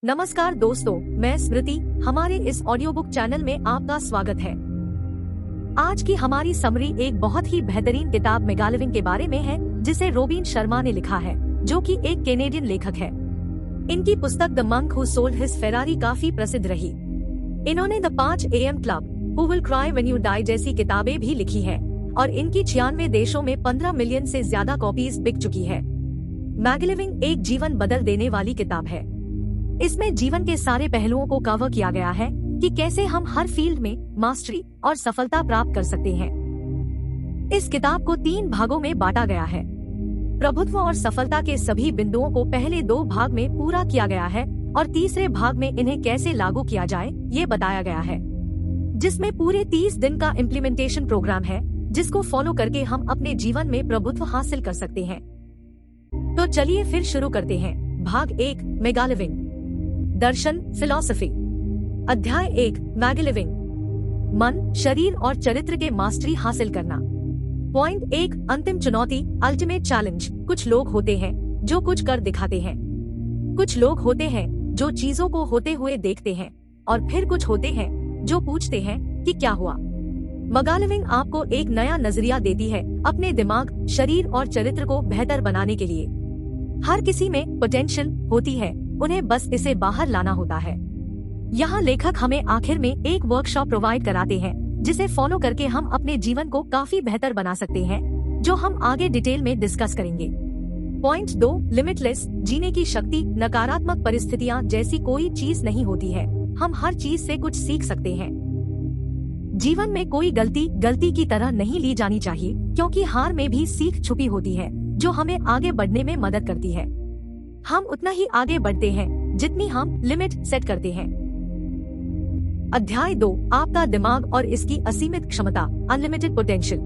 नमस्कार दोस्तों, मैं स्मृति। हमारे इस ऑडियो बुक चैनल में आपका स्वागत है। आज की हमारी समरी एक बहुत ही बेहतरीन किताब मेगालिविंग के बारे में है, जिसे रोबिन शर्मा ने लिखा है, जो कि एक कैनेडियन लेखक है। इनकी पुस्तक the monk who sold his Ferrari काफी प्रसिद्ध रही। इन्होंने the 5 AM club, who will cry when you die जैसी किताबें भी लिखी है और इनकी 96 देशों में 15 मिलियन से ज्यादा कॉपीज बिक चुकी है। मेगालिविंग एक जीवन बदल देने वाली किताब है। इसमें जीवन के सारे पहलुओं को कवर किया गया है कि कैसे हम हर फील्ड में मास्टरी और सफलता प्राप्त कर सकते हैं। इस किताब को 3 भागों में बांटा गया है। प्रभुत्व और सफलता के सभी बिंदुओं को पहले 2 भाग में पूरा किया गया है और तीसरे भाग में इन्हें कैसे लागू किया जाए ये बताया गया है, जिसमें पूरे 30 दिन का इम्प्लीमेंटेशन प्रोग्राम है, जिसको फॉलो करके हम अपने जीवन में प्रभुत्व हासिल कर सकते हैं। तो चलिए फिर शुरू करते हैं। भाग 1, मेगालिविंग, दर्शन, फिलॉसफी। अध्याय 1, मेगालिविंग, मन, शरीर और चरित्र के मास्टरी हासिल करना। पॉइंट 1, अंतिम चुनौती, अल्टीमेट चैलेंज। कुछ लोग होते हैं जो कुछ कर दिखाते हैं, कुछ लोग होते हैं जो चीजों को होते हुए देखते हैं, और फिर कुछ होते हैं जो पूछते हैं कि क्या हुआ। मेगालिविंग आपको एक नया नजरिया देती है अपने दिमाग, शरीर और चरित्र को बेहतर बनाने के लिए। हर किसी में पोटेंशियल होती है, उन्हें बस इसे बाहर लाना होता है। यहाँ लेखक हमें आखिर में एक वर्कशॉप प्रोवाइड कराते हैं, जिसे फॉलो करके हम अपने जीवन को काफी बेहतर बना सकते हैं, जो हम आगे डिटेल में डिस्कस करेंगे। पॉइंट 2, लिमिटलेस, जीने की शक्ति। नकारात्मक परिस्थितियाँ जैसी कोई चीज नहीं होती है, हम हर चीज से कुछ सीख सकते हैं। जीवन में कोई गलती की तरह नहीं ली जानी चाहिए, क्योंकि हार में भी सीख छुपी होती है, जो हमें आगे बढ़ने में मदद करती है। हम उतना ही आगे बढ़ते हैं जितनी हम लिमिट सेट करते हैं। अध्याय 2, आपका दिमाग और इसकी असीमित क्षमता, अनलिमिटेड पोटेंशियल।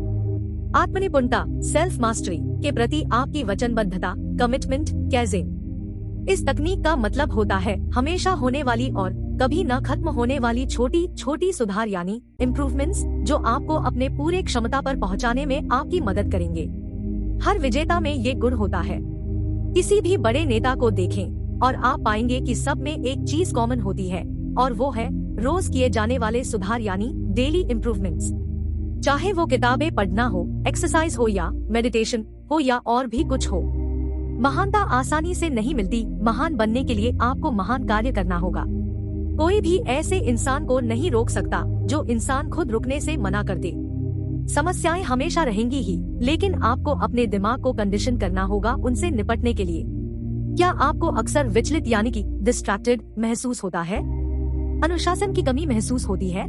आत्मनिपुणता, सेल्फ मास्टरी के प्रति आपकी वचनबद्धता, कमिटमेंट। कैजिंग इस तकनीक का मतलब होता है हमेशा होने वाली और कभी न खत्म होने वाली छोटी छोटी सुधार, यानी इम्प्रूवमेंट्स, जो आपको अपने पूरे क्षमता पर पहुंचाने में आपकी मदद करेंगे। हर विजेता में ये गुण होता है। किसी भी बड़े नेता को देखें और आप पाएंगे कि सब में एक चीज कॉमन होती है, और वो है रोज किए जाने वाले सुधार, यानी डेली इम्प्रूवमेंट्स। चाहे वो किताबें पढ़ना हो, एक्सरसाइज हो या मेडिटेशन हो या और भी कुछ हो। महानता आसानी से नहीं मिलती। महान बनने के लिए आपको महान कार्य करना होगा। कोई भी ऐसे इंसान को नहीं रोक सकता जो इंसान खुद रुकने से मना कर दे। समस्याएं हमेशा रहेंगी ही, लेकिन आपको अपने दिमाग को कंडीशन करना होगा उनसे निपटने के लिए। क्या आपको अक्सर विचलित यानी कि डिस्ट्रैक्टेड महसूस होता है? अनुशासन की कमी महसूस होती है?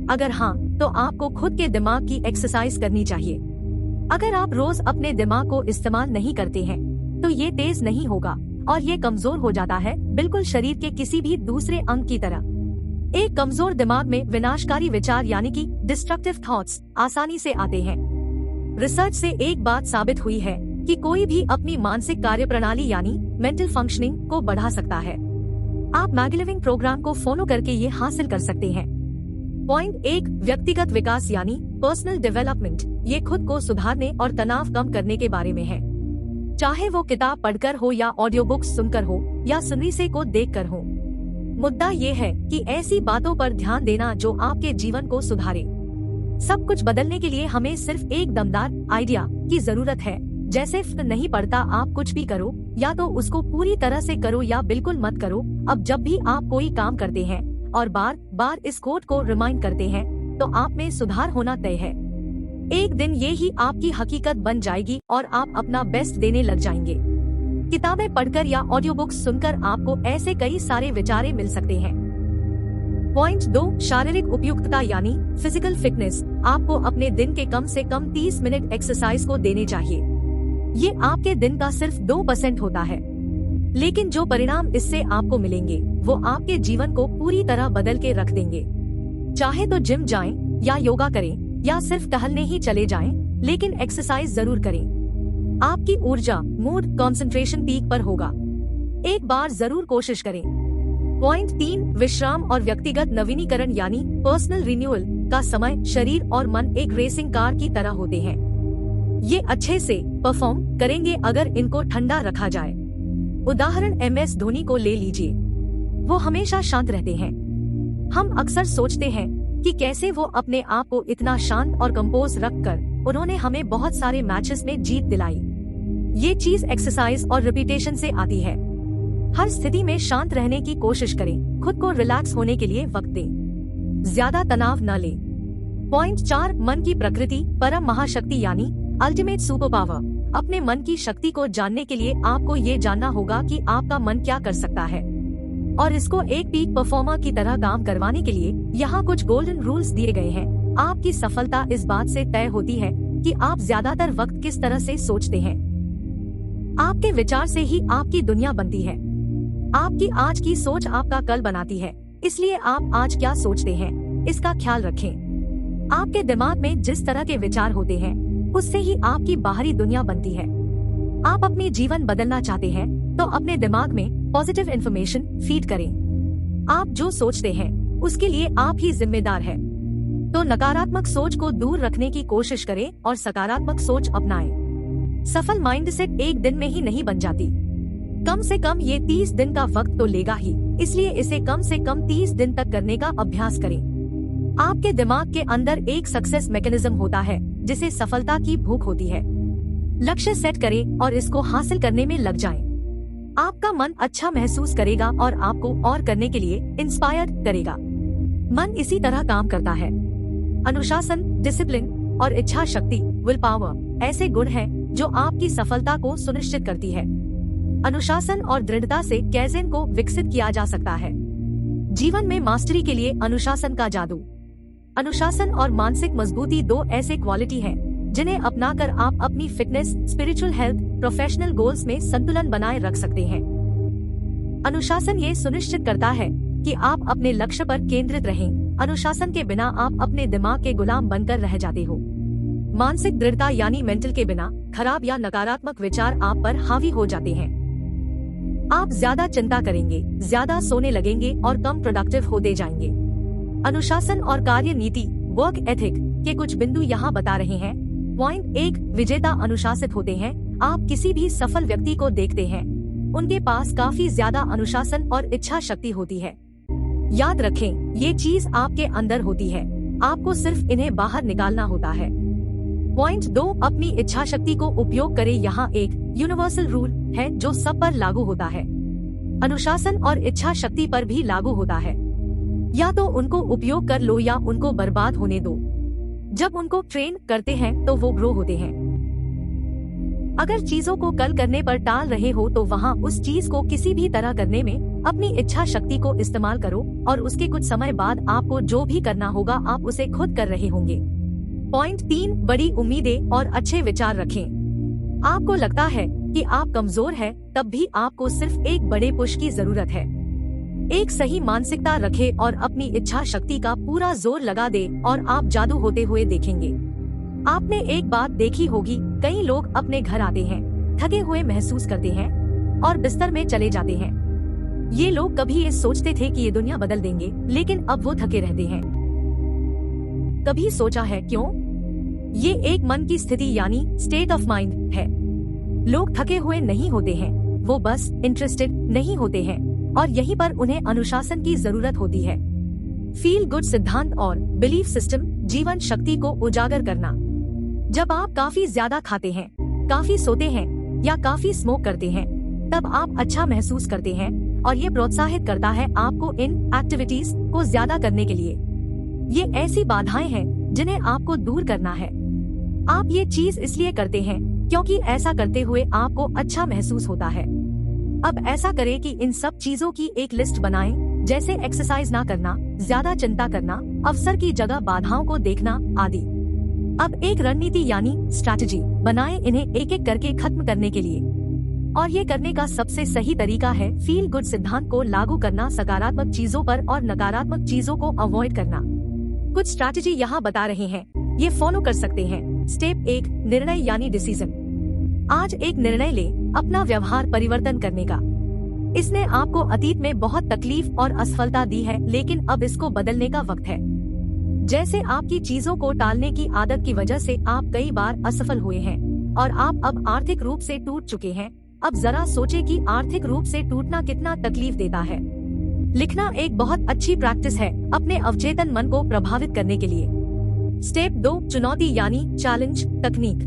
अगर हाँ, तो आपको खुद के दिमाग की एक्सरसाइज करनी चाहिए। अगर आप रोज अपने दिमाग को इस्तेमाल नहीं करते हैं, तो ये तेज नहीं होगा और ये कमजोर हो जाता है, बिल्कुल शरीर के किसी भी दूसरे अंग की तरह। एक कमजोर दिमाग में विनाशकारी विचार यानी कि डिस्ट्रक्टिव थॉट्स आसानी से आते हैं। रिसर्च से एक बात साबित हुई है कि कोई भी अपनी मानसिक कार्यप्रणाली यानी मेंटल फंक्शनिंग को बढ़ा सकता है। आप मेगालिविंग प्रोग्राम को फॉलो करके ये हासिल कर सकते हैं। पॉइंट 1, व्यक्तिगत विकास यानी पर्सनल डेवलपमेंट। ये खुद को सुधारने और तनाव कम करने के बारे में है। चाहे वो किताब पढ़कर हो या ऑडियो बुक्स सुनकर हो या सुनने को देखकर हो। मुद्दा ये है कि ऐसी बातों पर ध्यान देना जो आपके जीवन को सुधारे। सब कुछ बदलने के लिए हमें सिर्फ एक दमदार आइडिया की जरूरत है। जैसे नहीं पड़ता आप कुछ भी करो, या तो उसको पूरी तरह से करो या बिल्कुल मत करो। अब जब भी आप कोई काम करते हैं और बार बार इस कोट को रिमाइंड करते हैं, तो आप में सुधार होना तय है। एक दिन ये ही आपकी हकीकत बन जाएगी और आप अपना बेस्ट देने लग जाएंगे। किताबें पढ़कर या ऑडियो बुक्स सुनकर आपको ऐसे कई सारे विचारे मिल सकते हैं। पॉइंट 2, शारीरिक उपयुक्तता यानी फिजिकल फिटनेस। आपको अपने दिन के कम से कम 30 मिनट एक्सरसाइज को देने चाहिए। ये आपके दिन का सिर्फ 2% होता है, लेकिन जो परिणाम इससे आपको मिलेंगे वो आपके जीवन को पूरी तरह बदल के रख देंगे। चाहे तो जिम जाएं या योगा करें या सिर्फ टहलने ही चले जाएं, लेकिन एक्सरसाइज जरूर करें। आपकी ऊर्जा, मूड, कंसंट्रेशन पीक पर होगा। एक बार जरूर कोशिश करें। पॉइंट 3, विश्राम और व्यक्तिगत नवीनीकरण यानी पर्सनल रिन्यूअल का समय। शरीर और मन एक रेसिंग कार की तरह होते हैं। ये अच्छे से परफॉर्म करेंगे अगर इनको ठंडा रखा जाए। उदाहरण MS धोनी को ले लीजिए। वो हमेशा शांत रहते हैं। हम अक्सर सोचते हैं कि कैसे वो अपने आप को इतना शांत और कंपोज रखकर उन्होंने हमें बहुत सारे मैचेस में जीत दिलाई। ये चीज एक्सरसाइज और रिपीटेशन से आती है। हर स्थिति में शांत रहने की कोशिश करें, खुद को रिलैक्स होने के लिए वक्त दें, ज्यादा तनाव न लें। पॉइंट 4, मन की प्रकृति परम महाशक्ति यानी अल्टीमेट सुपर पावर। अपने मन की शक्ति को जानने के लिए आपको ये जानना होगा कि आपका मन क्या कर सकता है, और इसको एक पीक परफॉर्मर की तरह काम करवाने के लिए यहाँ कुछ गोल्डन रूल्स दिए गए हैं। आपकी सफलता इस बात से तय होती है कि आप ज्यादातर वक्त किस तरह से सोचते हैं। आपके विचार से ही आपकी दुनिया बनती है। आपकी आज की सोच आपका कल बनाती है, इसलिए आप आज क्या सोचते हैं इसका ख्याल रखें। आपके दिमाग में जिस तरह के विचार होते हैं उससे ही आपकी बाहरी दुनिया बनती है। आप अपनी जीवन बदलना चाहते हैं तो अपने दिमाग में पॉजिटिव इंफॉर्मेशन फीड करें। आप जो सोचते हैं उसके लिए आप ही जिम्मेदार हैं। तो नकारात्मक सोच को दूर रखने की कोशिश करें और सकारात्मक सोच अपनाएं। सफल माइंडसेट एक दिन में ही नहीं बन जाती, कम से कम ये 30 दिन का वक्त तो लेगा ही, इसलिए इसे कम से कम 30 दिन तक करने का अभ्यास करें। आपके दिमाग के अंदर एक सक्सेस मैकेनिज्म होता है जिसे सफलता की भूख होती है। लक्ष्य सेट करें और इसको हासिल करने में लग जाएं। आपका मन अच्छा महसूस करेगा और आपको और करने के लिए इंस्पायर करेगा। मन इसी तरह काम करता है। अनुशासन, डिसिप्लिन और इच्छा शक्ति, विल पावर ऐसे गुण हैं जो आपकी सफलता को सुनिश्चित करती है। अनुशासन और दृढ़ता से कैज़ेन को विकसित किया जा सकता है। जीवन में मास्टरी के लिए अनुशासन का जादू। अनुशासन और मानसिक मजबूती दो ऐसे क्वालिटी हैं जिन्हें अपनाकर आप अपनी fitness, spiritual health, professional goals में संतुलन बनाए रख सकते हैं। अनुशासन ये सुनिश्चित करता है कि आप अपने लक्ष्य पर केंद्रित रहें। अनुशासन के बिना आप अपने दिमाग के गुलाम बनकर रह जाते हो। मानसिक दृढ़ता यानी मेंटल के बिना खराब या नकारात्मक विचार आप पर हावी हो जाते हैं। आप ज्यादा चिंता करेंगे, ज्यादा सोने लगेंगे और कम प्रोडक्टिव होते जाएंगे। अनुशासन और कार्य नीति, वर्क एथिक के कुछ बिंदु यहाँ बता रहे हैं। पॉइंट 1, विजेता अनुशासित होते हैं। आप किसी भी सफल व्यक्ति को देखते हैं, उनके पास काफी ज्यादा अनुशासन और इच्छा शक्ति होती है। याद रखें, ये चीज आपके अंदर होती है, आपको सिर्फ इन्हें बाहर निकालना होता है। पॉइंट 2, अपनी इच्छा शक्ति को उपयोग करें। यहाँ एक यूनिवर्सल रूल है जो सब पर लागू होता है। अनुशासन और इच्छा शक्ति पर भी लागू होता है। या तो उनको उपयोग कर लो या उनको बर्बाद होने दो। जब उनको ट्रेन करते हैं तो वो ग्रो होते हैं। अगर चीजों को कल करने पर टाल रहे हो तो वहाँ उस चीज को किसी भी तरह करने में अपनी इच्छा शक्ति को इस्तेमाल करो और उसके कुछ समय बाद आपको जो भी करना होगा आप उसे खुद कर रहे होंगे। पॉइंट 3, बड़ी उम्मीदें और अच्छे विचार रखें। आपको लगता है कि आप कमजोर हैं, तब भी आपको सिर्फ एक बड़े पुश की जरूरत है। एक सही मानसिकता रखें और अपनी इच्छा शक्ति का पूरा जोर लगा दे और आप जादू होते हुए देखेंगे। आपने एक बात देखी होगी, कई लोग अपने घर आते हैं, थके हुए महसूस करते हैं और बिस्तर में चले जाते हैं। ये लोग कभी ये सोचते थे कि ये दुनिया बदल देंगे, लेकिन अब वो थके रहते हैं। कभी सोचा है क्यों? ये एक मन की स्थिति यानी स्टेट ऑफ माइंड है। लोग थके हुए नहीं होते हैं, वो बस इंटरेस्टेड नहीं होते हैं और यहीं पर उन्हें अनुशासन की जरूरत होती है। फील गुड सिद्धांत और बिलीफ सिस्टम, जीवन शक्ति को उजागर करना। जब आप काफी ज्यादा खाते हैं, काफी सोते हैं या काफी स्मोक करते हैं, तब आप अच्छा महसूस करते हैं और ये प्रोत्साहित करता है आपको इन एक्टिविटीज को ज्यादा करने के लिए। ये ऐसी बाधाएं हैं जिन्हें आपको दूर करना है। आप ये चीज इसलिए करते हैं क्योंकि ऐसा करते हुए आपको अच्छा महसूस होता है। अब ऐसा करें कि इन सब चीजों की एक लिस्ट बनाएं, जैसे एक्सरसाइज ना करना, ज्यादा चिंता करना, अवसर की जगह बाधाओं को देखना आदि। अब एक रणनीति यानी स्ट्रैटेजी बनाएं इन्हें एक एक करके खत्म करने के लिए। और ये करने का सबसे सही तरीका है फील गुड सिद्धांत को लागू करना, सकारात्मक चीजों पर और नकारात्मक चीजों को अवॉइड करना। कुछ स्ट्रैटेजी यहाँ बता रहे हैं, ये फॉलो कर सकते हैं। स्टेप 1, निर्णय यानी डिसीजन। आज एक निर्णय ले अपना व्यवहार परिवर्तन करने का। इसने आपको अतीत में बहुत तकलीफ और असफलता दी है, लेकिन अब इसको बदलने का वक्त है। जैसे आपकी चीजों को टालने की आदत की वजह से आप कई बार असफल हुए हैं और आप अब आर्थिक रूप से टूट चुके हैं। अब जरा सोचें कि आर्थिक रूप से टूटना कितना तकलीफ देता है। लिखना एक बहुत अच्छी प्रैक्टिस है अपने अवचेतन मन को प्रभावित करने के लिए। स्टेप 2, चुनौती यानी चैलेंज तकनीक।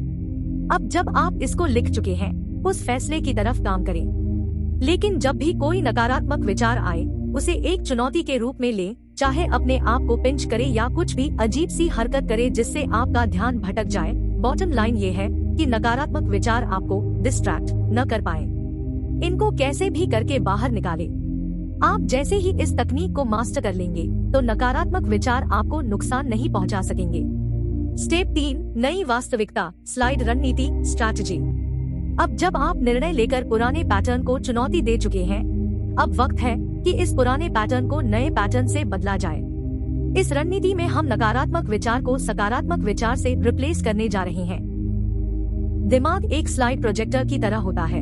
अब जब आप इसको लिख चुके हैं, उस फैसले की तरफ काम करें। लेकिन जब भी कोई नकारात्मक विचार आए, उसे एक चुनौती के रूप में लें, चाहे अपने आप को पिंच करे या कुछ भी अजीब सी हरकत करे जिससे आपका ध्यान भटक जाए। बॉटम लाइन ये है कि नकारात्मक विचार आपको डिस्ट्रैक्ट न कर पाए। इनको कैसे भी करके बाहर निकालें। आप जैसे ही इस तकनीक को मास्टर कर लेंगे, तो नकारात्मक विचार आपको नुकसान नहीं पहुंचा सकेंगे। स्टेप 3, नई वास्तविकता स्लाइड रणनीति स्ट्रैटेजी। अब जब आप निर्णय लेकर पुराने पैटर्न को चुनौती दे चुके हैं, अब वक्त है कि इस पुराने पैटर्न को नए पैटर्न से बदला जाए। इस रणनीति में हम नकारात्मक विचार को सकारात्मक विचार से रिप्लेस करने जा रहे हैं। दिमाग एक स्लाइड प्रोजेक्टर की तरह होता है।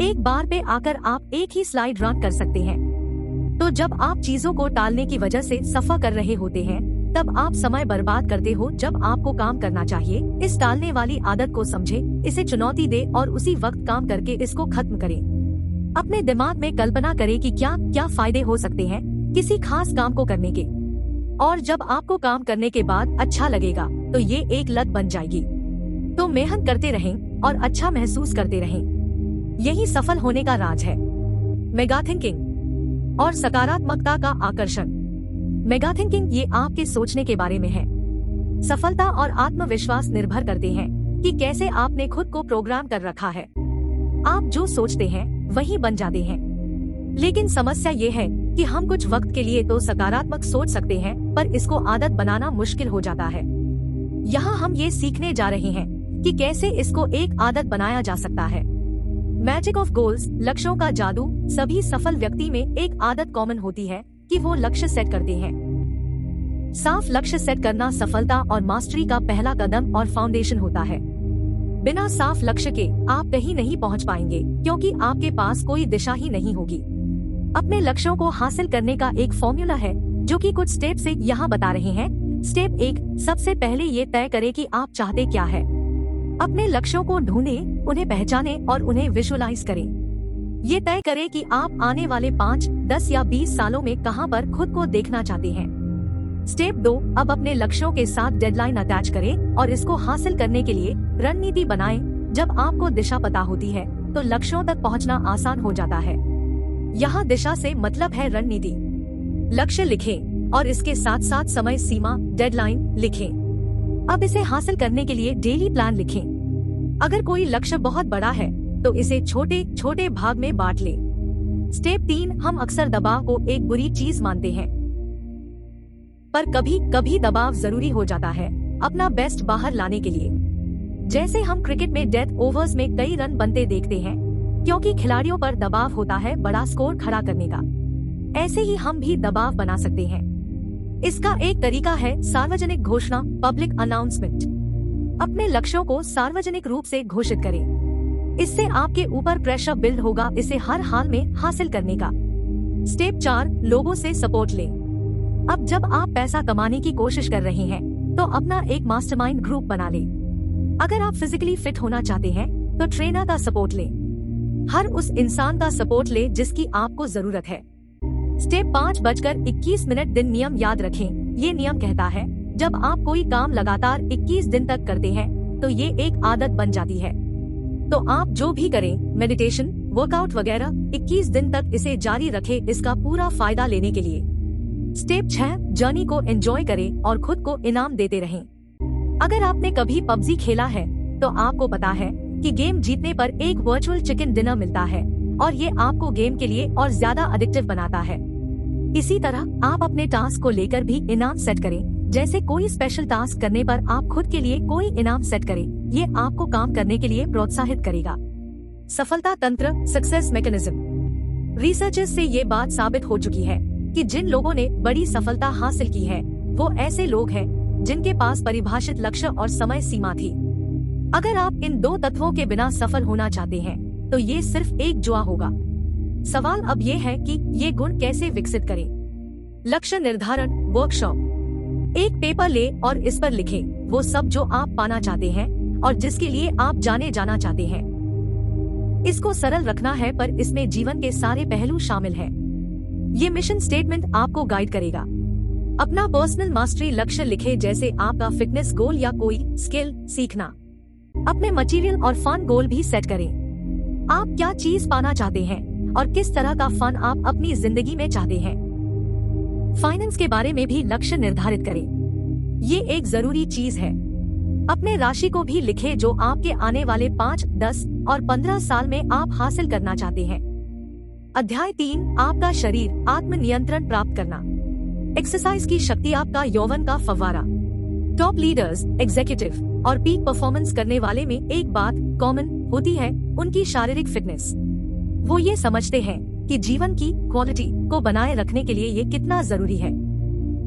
एक बार पे आकर आप एक ही स्लाइड रन कर सकते हैं। तो जब आप चीजों को टालने की वजह से सफा कर रहे होते हैं, तब आप समय बर्बाद करते हो जब आपको काम करना चाहिए। इस टालने वाली आदत को समझे, इसे चुनौती दे और उसी वक्त काम करके इसको खत्म करें। अपने दिमाग में कल्पना करें कि क्या क्या फायदे हो सकते हैं किसी खास काम को करने के, और जब आपको काम करने के बाद अच्छा लगेगा तो ये एक लत बन जाएगी। तो मेहनत करते रहें और अच्छा महसूस करते रहें। यही सफल होने का राज है। मेगा थिंकिंग और सकारात्मकता का आकर्षण। मेगा थिंकिंग ये आपके सोचने के बारे में है। सफलता और आत्मविश्वास निर्भर करते हैं कि कैसे आपने खुद को प्रोग्राम कर रखा है। आप जो सोचते हैं वही बन जाते हैं। लेकिन समस्या ये है कि हम कुछ वक्त के लिए तो सकारात्मक सोच सकते हैं, पर इसको आदत बनाना मुश्किल हो जाता है। यहाँ हम ये सीखने जा रहे हैं कि कैसे इसको एक आदत बनाया जा सकता है। मैजिक ऑफ गोल्स, लक्ष्यों का जादू। सभी सफल व्यक्ति में एक आदत कॉमन होती है कि वो लक्ष्य सेट करते हैं। साफ लक्ष्य सेट करना सफलता और मास्टरी का पहला कदम और फाउंडेशन होता है। बिना साफ लक्ष्य के आप कहीं नहीं पहुंच पाएंगे, क्योंकि आपके पास कोई दिशा ही नहीं होगी। अपने लक्ष्यों को हासिल करने का एक फॉर्मूला है जो कि कुछ स्टेप से यहाँ बता रहे हैं। स्टेप 1, सबसे पहले ये तय करें कि आप चाहते क्या है। अपने लक्ष्यों को ढूंढें, उन्हें पहचानें और उन्हें विजुअलाइज करें। ये तय करें कि आप आने वाले 5, 10 या 20 सालों में कहां पर खुद को देखना चाहते हैं। स्टेप 2, अब अपने लक्ष्यों के साथ डेडलाइन अटैच करें और इसको हासिल करने के लिए रणनीति बनाएं। जब आपको दिशा पता होती है तो लक्ष्यों तक पहुंचना आसान हो जाता है। यहाँ दिशा से मतलब है रणनीति। लक्ष्य लिखें और इसके साथ साथ समय सीमा डेडलाइन लिखें। अब इसे हासिल करने के लिए डेली प्लान लिखें। अगर कोई लक्ष्य बहुत बड़ा है तो इसे छोटे छोटे भाग में बांट लें। स्टेप 3, हम अक्सर दबाव को एक बुरी चीज मानते हैं, पर कभी कभी दबाव जरूरी हो जाता है अपना बेस्ट बाहर लाने के लिए। जैसे हम क्रिकेट में डेथ ओवर्स में कई रन बनते देखते हैं, क्योंकि खिलाड़ियों पर दबाव होता है बड़ा स्कोर खड़ा करने का। ऐसे ही हम भी दबाव बना सकते हैं। इसका एक तरीका है सार्वजनिक घोषणा, पब्लिक अनाउंसमेंट। अपने लक्ष्यों को सार्वजनिक रूप से घोषित करें। इससे आपके ऊपर प्रेशर बिल्ड होगा इसे हर हाल में हासिल करने का। स्टेप 4, लोगों से सपोर्ट लें। अब जब आप पैसा कमाने की कोशिश कर रहे हैं तो अपना एक मास्टरमाइंड ग्रुप बना लें। अगर आप फिजिकली फिट होना चाहते हैं तो ट्रेनर का सपोर्ट लें। हर उस इंसान का सपोर्ट लें जिसकी आपको जरूरत है। स्टेप 5, 5:21 दिन नियम याद रखें। ये नियम कहता है जब आप कोई काम लगातार 21 दिन तक करते हैं तो ये एक आदत बन जाती है। तो आप जो भी करें, मेडिटेशन, वर्कआउट वगैरह, 21 दिन तक इसे जारी रखें इसका पूरा फायदा लेने के लिए। स्टेप 6, जर्नी को एंजॉय करें और खुद को इनाम देते रहें। अगर आपने कभी पबजी खेला है तो आपको पता है कि गेम जीतने पर एक वर्चुअल चिकन डिनर मिलता है और ये आपको गेम के लिए और ज्यादा एडिक्टिव बनाता है। इसी तरह आप अपने टास्क को लेकर भी इनाम सेट करें। जैसे कोई स्पेशल टास्क करने पर आप खुद के लिए कोई इनाम सेट करें। ये आपको काम करने के लिए प्रोत्साहित करेगा। सफलता तंत्र, सक्सेस मैकेनिज्म। रिसर्चर्स से ये बात साबित हो चुकी है कि जिन लोगों ने बड़ी सफलता हासिल की है वो ऐसे लोग हैं जिनके पास परिभाषित लक्ष्य और समय सीमा थी। अगर आप इन 2 तत्वों के बिना सफल होना चाहते हैं तो ये सिर्फ एक जुआ होगा। सवाल अब ये है कि ये गुण कैसे विकसित करें। लक्ष्य निर्धारण वर्कशॉप। एक पेपर ले और इस पर लिखें वो सब जो आप पाना चाहते हैं और जिसके लिए आप जाने जाना चाहते हैं। इसको सरल रखना है पर इसमें जीवन के सारे पहलू शामिल हैं। ये मिशन स्टेटमेंट आपको गाइड करेगा। अपना पर्सनल मास्टरी लक्ष्य लिखे, जैसे आपका फिटनेस गोल या कोई स्किल सीखना। अपने मटेरियल और फन गोल भी सेट करें। आप क्या चीज पाना चाहते हैं और किस तरह का फन आप अपनी जिंदगी में चाहते हैं। फाइनेंस के बारे में भी लक्ष्य निर्धारित करें। ये एक जरूरी चीज है। अपने राशि को भी लिखें जो आपके आने वाले 5, 10 और 15 साल में आप हासिल करना चाहते हैं। अध्याय 3, आपका शरीर आत्मनियंत्रण प्राप्त करना। एक्सरसाइज की शक्ति आपका यौवन का फव्वारा। टॉप लीडर्स, एग्जीक्यूटिव और पीक परफॉर्मेंस करने वाले में एक बात कॉमन होती है, उनकी शारीरिक फिटनेस। वो ये समझते हैं कि जीवन की क्वालिटी को बनाए रखने के लिए ये कितना जरूरी है।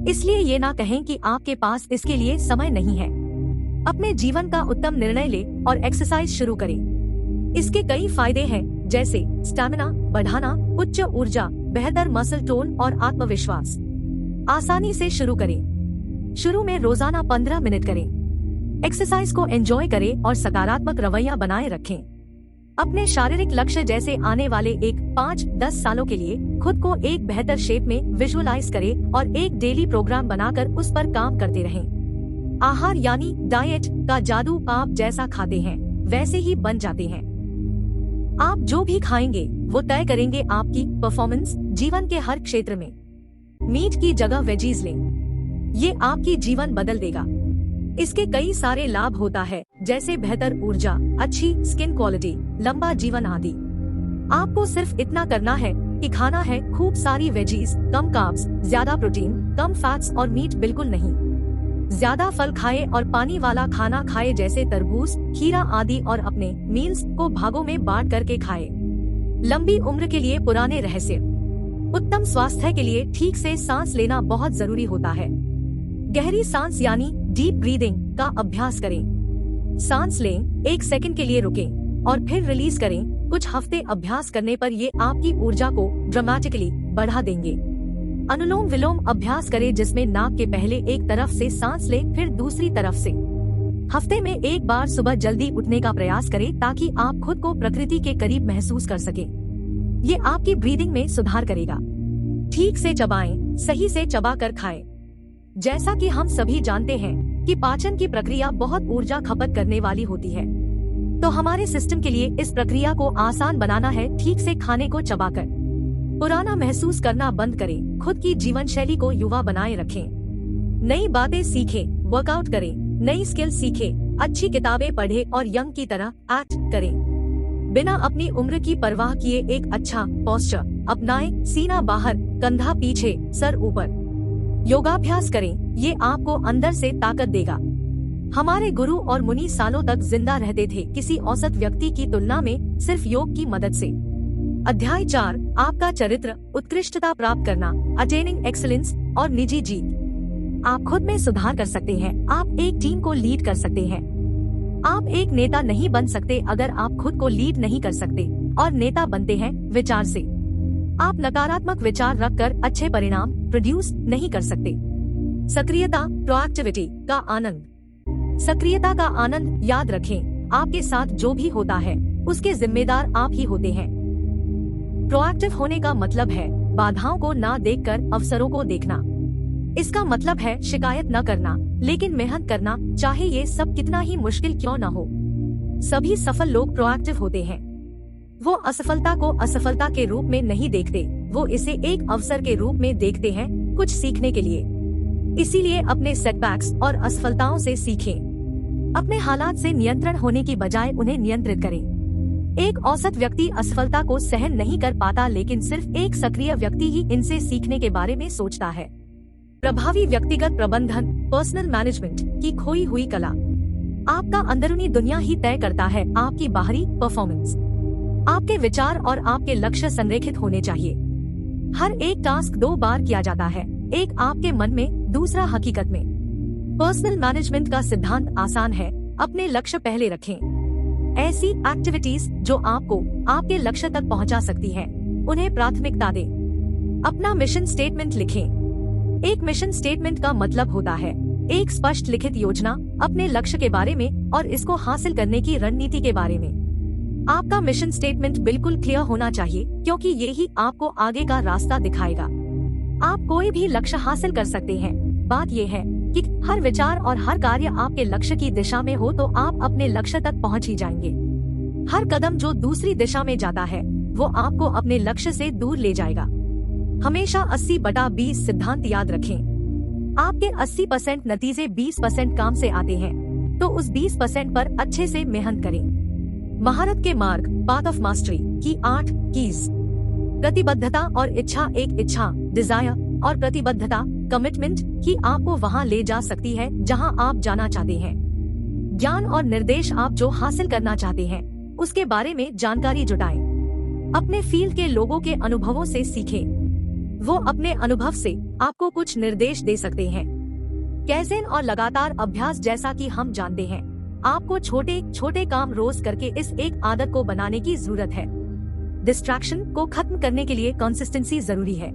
इसलिए ये ना कहें कि आपके पास इसके लिए समय नहीं है। अपने जीवन का उत्तम निर्णय ले और एक्सरसाइज शुरू करें। इसके कई फायदे हैं, जैसे स्टैमिना बढ़ाना, उच्च ऊर्जा, बेहतर मसल टोन और आत्मविश्वास। आसानी से शुरू करें। शुरू में रोजाना 15 मिनट करें। एक्सरसाइज को एंजॉय करें और सकारात्मक रवैया बनाए रखें। अपने शारीरिक लक्ष्य जैसे आने वाले 5-10 सालों के लिए खुद को एक बेहतर शेप में विजुअलाइज करें और एक डेली प्रोग्राम बनाकर उस पर काम करते रहें। आहार यानी डाइट का जादू, आप जैसा खाते हैं वैसे ही बन जाते हैं। आप जो भी खाएंगे वो तय करेंगे आपकी परफॉर्मेंस जीवन के हर क्षेत्र में। मीट की जगह वेजीज लें, ये आपकी जीवन बदल देगा। इसके कई सारे लाभ होता है, जैसे बेहतर ऊर्जा, अच्छी स्किन क्वालिटी, लंबा जीवन आदि। आपको सिर्फ इतना करना है कि खाना है खूब सारी वेजीज, कम कार्ब्स, ज्यादा प्रोटीन, कम फैट्स और मीट बिल्कुल नहीं। ज्यादा फल खाए और पानी वाला खाना खाए, जैसे तरबूज, खीरा आदि, और अपने मील्स को भागों में बांट करके खाए। लंबी उम्र के लिए पुराने रहस्य। उत्तम स्वास्थ्य के लिए ठीक से सांस लेना बहुत जरूरी होता है। गहरी सांस यानी डीप ब्रीदिंग का अभ्यास करें। सांस लें, 1 सेकंड के लिए रुकें और फिर रिलीज करें। कुछ हफ्ते अभ्यास करने पर ये आपकी ऊर्जा को ड्रामेटिकली बढ़ा देंगे। अनुलोम विलोम अभ्यास करें, जिसमें नाक के पहले एक तरफ से सांस लें, फिर दूसरी तरफ से। हफ्ते में 1 बार सुबह जल्दी उठने का प्रयास करें ताकि आप खुद को प्रकृति के करीब महसूस कर सकें। ये आपकी ब्रीदिंग में सुधार करेगा। ठीक से चबाएं, सही से चबा कर खाएं। जैसा कि हम सभी जानते हैं कि पाचन की प्रक्रिया बहुत ऊर्जा खपत करने वाली होती है, तो हमारे सिस्टम के लिए इस प्रक्रिया को आसान बनाना है ठीक से खाने को चबाकर। पुराना महसूस करना बंद करें, खुद की जीवन शैली को युवा बनाए रखें। नई बातें सीखें, वर्कआउट करें, नई स्किल सीखें, अच्छी किताबें पढ़ें और यंग की तरह एक्ट करें। बिना अपनी उम्र की परवाह किए एक अच्छा पोस्चर अपनाएं, सीना बाहर, कंधा पीछे, सर ऊपर। योगाभ्यास करें, ये आपको अंदर से ताकत देगा। हमारे गुरु और मुनि सालों तक जिंदा रहते थे किसी औसत व्यक्ति की तुलना में सिर्फ योग की मदद से। अध्याय 4, आपका चरित्र, उत्कृष्टता प्राप्त करना, अटेनिंग एक्सीलेंस और निजी जीत। आप खुद में सुधार कर सकते हैं। आप एक टीम को लीड कर सकते हैं। आप एक नेता नहीं बन सकते अगर आप खुद को लीड नहीं कर सकते, और नेता बनते हैं विचार से। आप नकारात्मक विचार रखकर अच्छे परिणाम प्रोड्यूस नहीं कर सकते। सक्रियता, प्रोएक्टिविटी का आनंद। सक्रियता का आनंद याद रखें, आपके साथ जो भी होता है उसके जिम्मेदार आप ही होते हैं। प्रोएक्टिव होने का मतलब है बाधाओं को ना देखकर अवसरों को देखना। इसका मतलब है शिकायत न करना, लेकिन मेहनत करना, चाहे ये सब कितना ही मुश्किल क्यों न हो। सभी सफल लोग प्रोएक्टिव होते हैं। वो असफलता को असफलता के रूप में नहीं देखते, वो इसे एक अवसर के रूप में देखते हैं, कुछ सीखने के लिए। इसीलिए अपने सेटबैक्स और असफलताओं से सीखें। अपने हालात से नियंत्रण होने की बजाय उन्हें नियंत्रित करें। एक औसत व्यक्ति असफलता को सहन नहीं कर पाता, लेकिन सिर्फ एक सक्रिय व्यक्ति ही इनसे सीखने के बारे में सोचता है। प्रभावी व्यक्तिगत प्रबंधन, पर्सनल मैनेजमेंट की खोई हुई कला। आपका अंदरूनी दुनिया ही तय करता है आपकी बाहरी परफॉर्मेंस। आपके विचार और आपके लक्ष्य संरेखित होने चाहिए। हर एक टास्क 2 बार किया जाता है, एक आपके मन में, दूसरा हकीकत में। पर्सनल मैनेजमेंट का सिद्धांत आसान है, अपने लक्ष्य पहले रखें। ऐसी एक्टिविटीज जो आपको आपके लक्ष्य तक पहुंचा सकती हैं, उन्हें प्राथमिकता दें। अपना मिशन स्टेटमेंट लिखें। एक मिशन स्टेटमेंट का मतलब होता है एक स्पष्ट लिखित योजना अपने लक्ष्य के बारे में और इसको हासिल करने की रणनीति के बारे में। आपका मिशन स्टेटमेंट बिल्कुल क्लियर होना चाहिए, क्योंकि ये ही आपको आगे का रास्ता दिखाएगा। आप कोई भी लक्ष्य हासिल कर सकते हैं। बात ये है कि हर विचार और हर कार्य आपके लक्ष्य की दिशा में हो तो आप अपने लक्ष्य तक पहुंच ही जाएंगे। हर कदम जो दूसरी दिशा में जाता है वो आपको अपने लक्ष्य से दूर ले जाएगा। हमेशा 80/20 सिद्धांत याद रखें। आपके 80% नतीजे 20% काम से आते हैं, तो उस 20% पर अच्छे से मेहनत करें। महारत के मार्ग, पाथ ऑफ मास्टरी की 8 कीज। प्रतिबद्धता और इच्छा। एक इच्छा, डिजायर और प्रतिबद्धता, कमिटमेंट ही आपको वहां ले जा सकती है जहां आप जाना चाहते हैं। ज्ञान और निर्देश। आप जो हासिल करना चाहते हैं उसके बारे में जानकारी जुटाएं। अपने फील्ड के लोगों के अनुभवों से सीखें। वो अपने अनुभव से आपको कुछ निर्देश दे सकते हैं। कैज़ेन और लगातार अभ्यास। जैसा कि हम जानते हैं, आपको छोटे छोटे काम रोज करके इस एक आदत को बनाने की जरूरत है। डिस्ट्रैक्शन को खत्म करने के लिए कंसिस्टेंसी जरूरी है।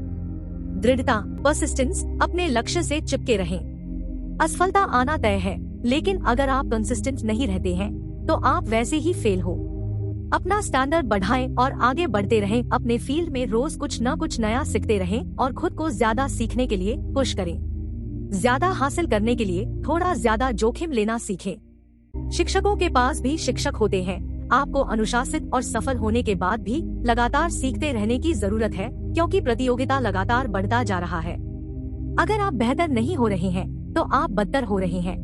दृढ़ता, परसिस्टेंस। अपने लक्ष्य से चिपके रहें। असफलता आना तय है, लेकिन अगर आप कंसिस्टेंट नहीं रहते हैं तो आप वैसे ही फेल हो। अपना स्टैंडर्ड बढ़ाएं और आगे बढ़ते रहें। अपने फील्ड में रोज कुछ न कुछ नया सीखते रहें और खुद को ज्यादा सीखने के लिए पुश करें। ज्यादा हासिल करने के लिए थोड़ा ज्यादा जोखिम लेना सीखें। शिक्षकों के पास भी शिक्षक होते हैं। आपको अनुशासित और सफल होने के बाद भी लगातार सीखते रहने की जरूरत है, क्योंकि प्रतियोगिता लगातार बढ़ता जा रहा है। अगर आप बेहतर नहीं हो रहे हैं तो आप बदतर हो रहे हैं।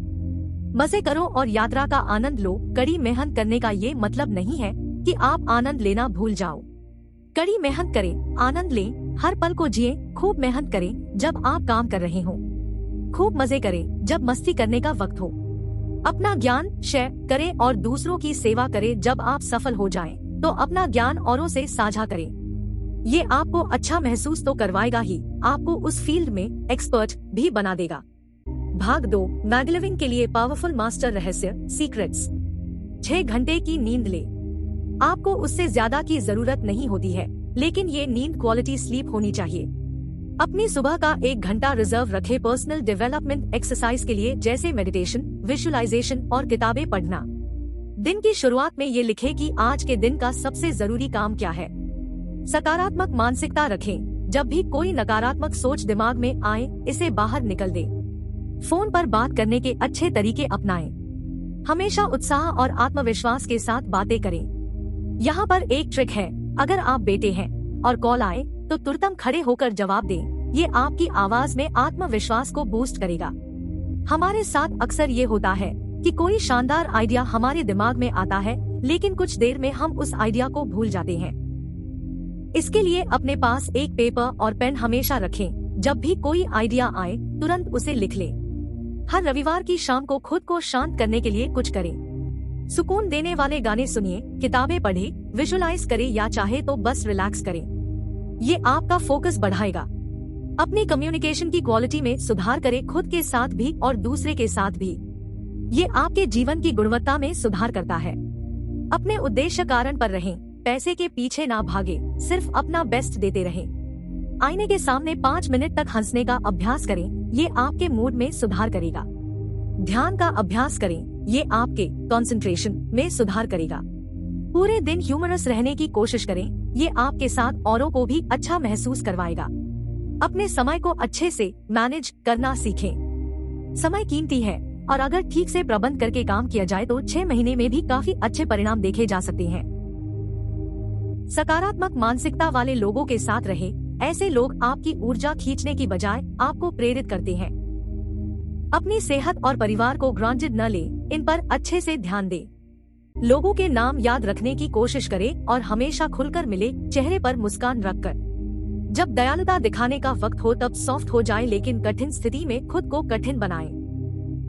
मजे करो और यात्रा का आनंद लो। कड़ी मेहनत करने का ये मतलब नहीं है कि आप आनंद लेना भूल जाओ। कड़ी मेहनत करें, आनंद लें, हर पल को जिए। खूब मेहनत करें जब आप काम कर रहे हो। खूब मजे करें जब मस्ती करने का वक्त हो। अपना ज्ञान शेयर करें और दूसरों की सेवा करें। जब आप सफल हो जाएं, तो अपना ज्ञान औरों से साझा करें। ये आपको अच्छा महसूस तो करवाएगा ही, आपको उस फील्ड में एक्सपर्ट भी बना देगा। भाग 2, मैगलिविंग के लिए पावरफुल मास्टर रहस्य, सीक्रेट्स। 6 घंटे की नींद ले। आपको उससे ज्यादा की जरूरत नहीं होती है, लेकिन ये नींद क्वालिटी स्लीप होनी चाहिए। अपनी सुबह का 1 घंटा रिजर्व रखें पर्सनल डेवलपमेंट एक्सरसाइज के लिए, जैसे मेडिटेशन, विजुअलाइजेशन और किताबें पढ़ना। दिन की शुरुआत में ये लिखें कि आज के दिन का सबसे जरूरी काम क्या है। सकारात्मक मानसिकता रखें। जब भी कोई नकारात्मक सोच दिमाग में आए, इसे बाहर निकल दे। फोन पर बात करने के अच्छे तरीके अपनाएं। हमेशा उत्साह और आत्मविश्वास के साथ बातें करें। यहाँ पर एक ट्रिक है, अगर आप बैठे हैं और कॉल आए तो तुरंत खड़े होकर जवाब दें। ये आपकी आवाज में आत्मविश्वास को बूस्ट करेगा। हमारे साथ अक्सर ये होता है कि कोई शानदार आइडिया हमारे दिमाग में आता है, लेकिन कुछ देर में हम उस आइडिया को भूल जाते हैं। इसके लिए अपने पास एक पेपर और पेन हमेशा रखें। जब भी कोई आइडिया आए तुरंत उसे लिख लें। हर रविवार की शाम को खुद को शांत करने के लिए कुछ करें। सुकून देने वाले गाने सुनिए, किताबें पढ़ें, विजुअलाइज करें या चाहे तो बस रिलैक्स करें। ये आपका फोकस बढ़ाएगा। अपनी कम्युनिकेशन की क्वालिटी में सुधार करें, खुद के साथ भी और दूसरे के साथ भी। ये आपके जीवन की गुणवत्ता में सुधार करता है। अपने उद्देश्य कारण पर रहें, पैसे के पीछे ना भागे, सिर्फ अपना बेस्ट देते रहें। आईने के सामने 5 मिनट तक हंसने का अभ्यास करें, ये आपके मूड में सुधार करेगा। ध्यान का अभ्यास करें, ये आपके कंसंट्रेशन में सुधार करेगा। पूरे दिन ह्यूमरस रहने की कोशिश करें, ये आपके साथ औरों को भी अच्छा महसूस करवाएगा। अपने समय को अच्छे से मैनेज करना सीखें। समय कीमती है और अगर ठीक से प्रबंध करके काम किया जाए तो 6 महीने में भी काफी अच्छे परिणाम देखे जा सकते हैं। सकारात्मक मानसिकता वाले लोगों के साथ रहे। ऐसे लोग आपकी ऊर्जा खींचने की बजाय आपको प्रेरित करते हैं। अपनी सेहत और परिवार को ग्रांटेड न ले, इन पर अच्छे से ध्यान दें। लोगों के नाम याद रखने की कोशिश करें और हमेशा खुलकर मिले, चेहरे पर मुस्कान रखकर। जब दयालुता दिखाने का वक्त हो तब सॉफ्ट हो जाएं, लेकिन कठिन स्थिति में खुद को कठिन बनाएं।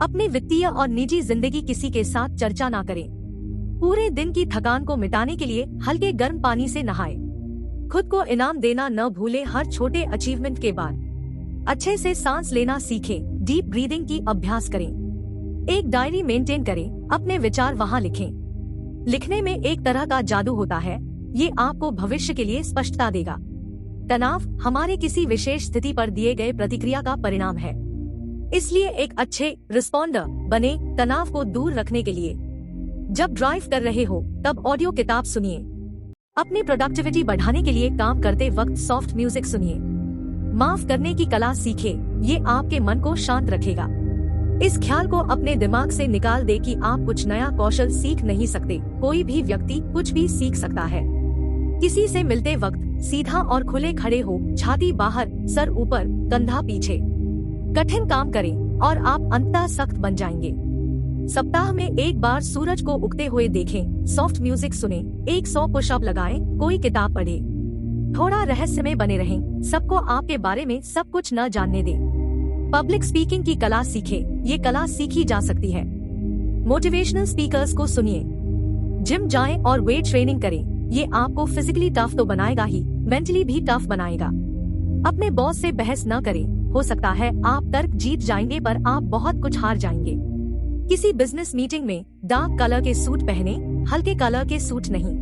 अपनी वित्तीय और निजी जिंदगी किसी के साथ चर्चा ना करें। पूरे दिन की थकान को मिटाने के लिए हल्के गर्म पानी से नहाएं। खुद को इनाम देना न भूलें, हर छोटे अचीवमेंट के बाद। अच्छे से सांस लेना सीखें, डीप ब्रीदिंग की अभ्यास करें। एक डायरी मेंटेन करें, अपने विचार वहां लिखें। लिखने में एक तरह का जादू होता है, ये आपको भविष्य के लिए स्पष्टता देगा। तनाव हमारे किसी विशेष स्थिति पर दिए गए प्रतिक्रिया का परिणाम है, इसलिए एक अच्छे रिस्पॉन्डर बने तनाव को दूर रखने के लिए। जब ड्राइव कर रहे हो तब ऑडियो किताब सुनिए। अपनी प्रोडक्टिविटी बढ़ाने के लिए काम करते वक्त सॉफ्ट म्यूजिक सुनिए। माफ करने की कला सीखे, ये आपके मन को शांत रखेगा। इस ख्याल को अपने दिमाग से निकाल दे कि आप कुछ नया कौशल सीख नहीं सकते। कोई भी व्यक्ति कुछ भी सीख सकता है। किसी से मिलते वक्त सीधा और खुले खड़े हो, छाती बाहर, सर ऊपर, कंधा पीछे। कठिन काम करें और आप अंततः सख्त बन जाएंगे। सप्ताह में एक बार सूरज को उगते हुए देखें, सॉफ्ट म्यूजिक सुने, 100 पुशअप लगाएं, कोई किताब पढ़े। थोड़ा रहस्यमय बने रहें, सबको आपके बारे में सब कुछ न जानने दें। पब्लिक स्पीकिंग की कला सीखें, ये कला सीखी जा सकती है। मोटिवेशनल स्पीकर्स को सुनिए। जिम जाएं और वेट ट्रेनिंग करें, ये आपको फिजिकली टफ तो बनाएगा ही, मेंटली भी टफ बनाएगा। अपने बॉस से बहस न करें, हो सकता है आप तर्क जीत जाएंगे पर आप बहुत कुछ हार जाएंगे। किसी बिजनेस मीटिंग में डार्क कलर के सूट पहने, हल्के कलर के सूट नहीं।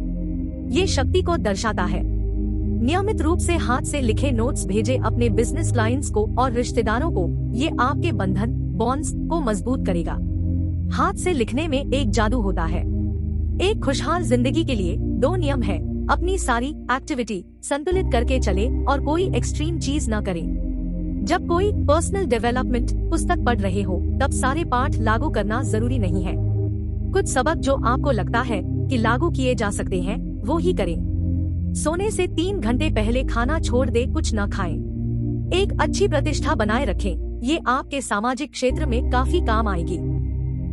ये शक्ति को दर्शाता है। नियमित रूप से हाथ से लिखे नोट्स भेजे अपने बिजनेस क्लाइंट्स को और रिश्तेदारों को, ये आपके बंधन बॉन्ड्स को मजबूत करेगा। हाथ से लिखने में एक जादू होता है। एक खुशहाल जिंदगी के लिए 2 नियम है। अपनी सारी एक्टिविटी संतुलित करके चले और कोई एक्सट्रीम चीज न करें। जब कोई पर्सनल डेवलपमेंट पुस्तक पढ़ रहे हो, तब सारे पाठ लागू करना जरूरी नहीं है। कुछ सबक जो आपको लगता है कि लागू किए जा सकते हैं, वो ही करें। सोने से 3 घंटे पहले खाना छोड़ दे, कुछ न खाएं। एक अच्छी प्रतिष्ठा बनाए रखें, ये आपके सामाजिक क्षेत्र में काफी काम आएगी।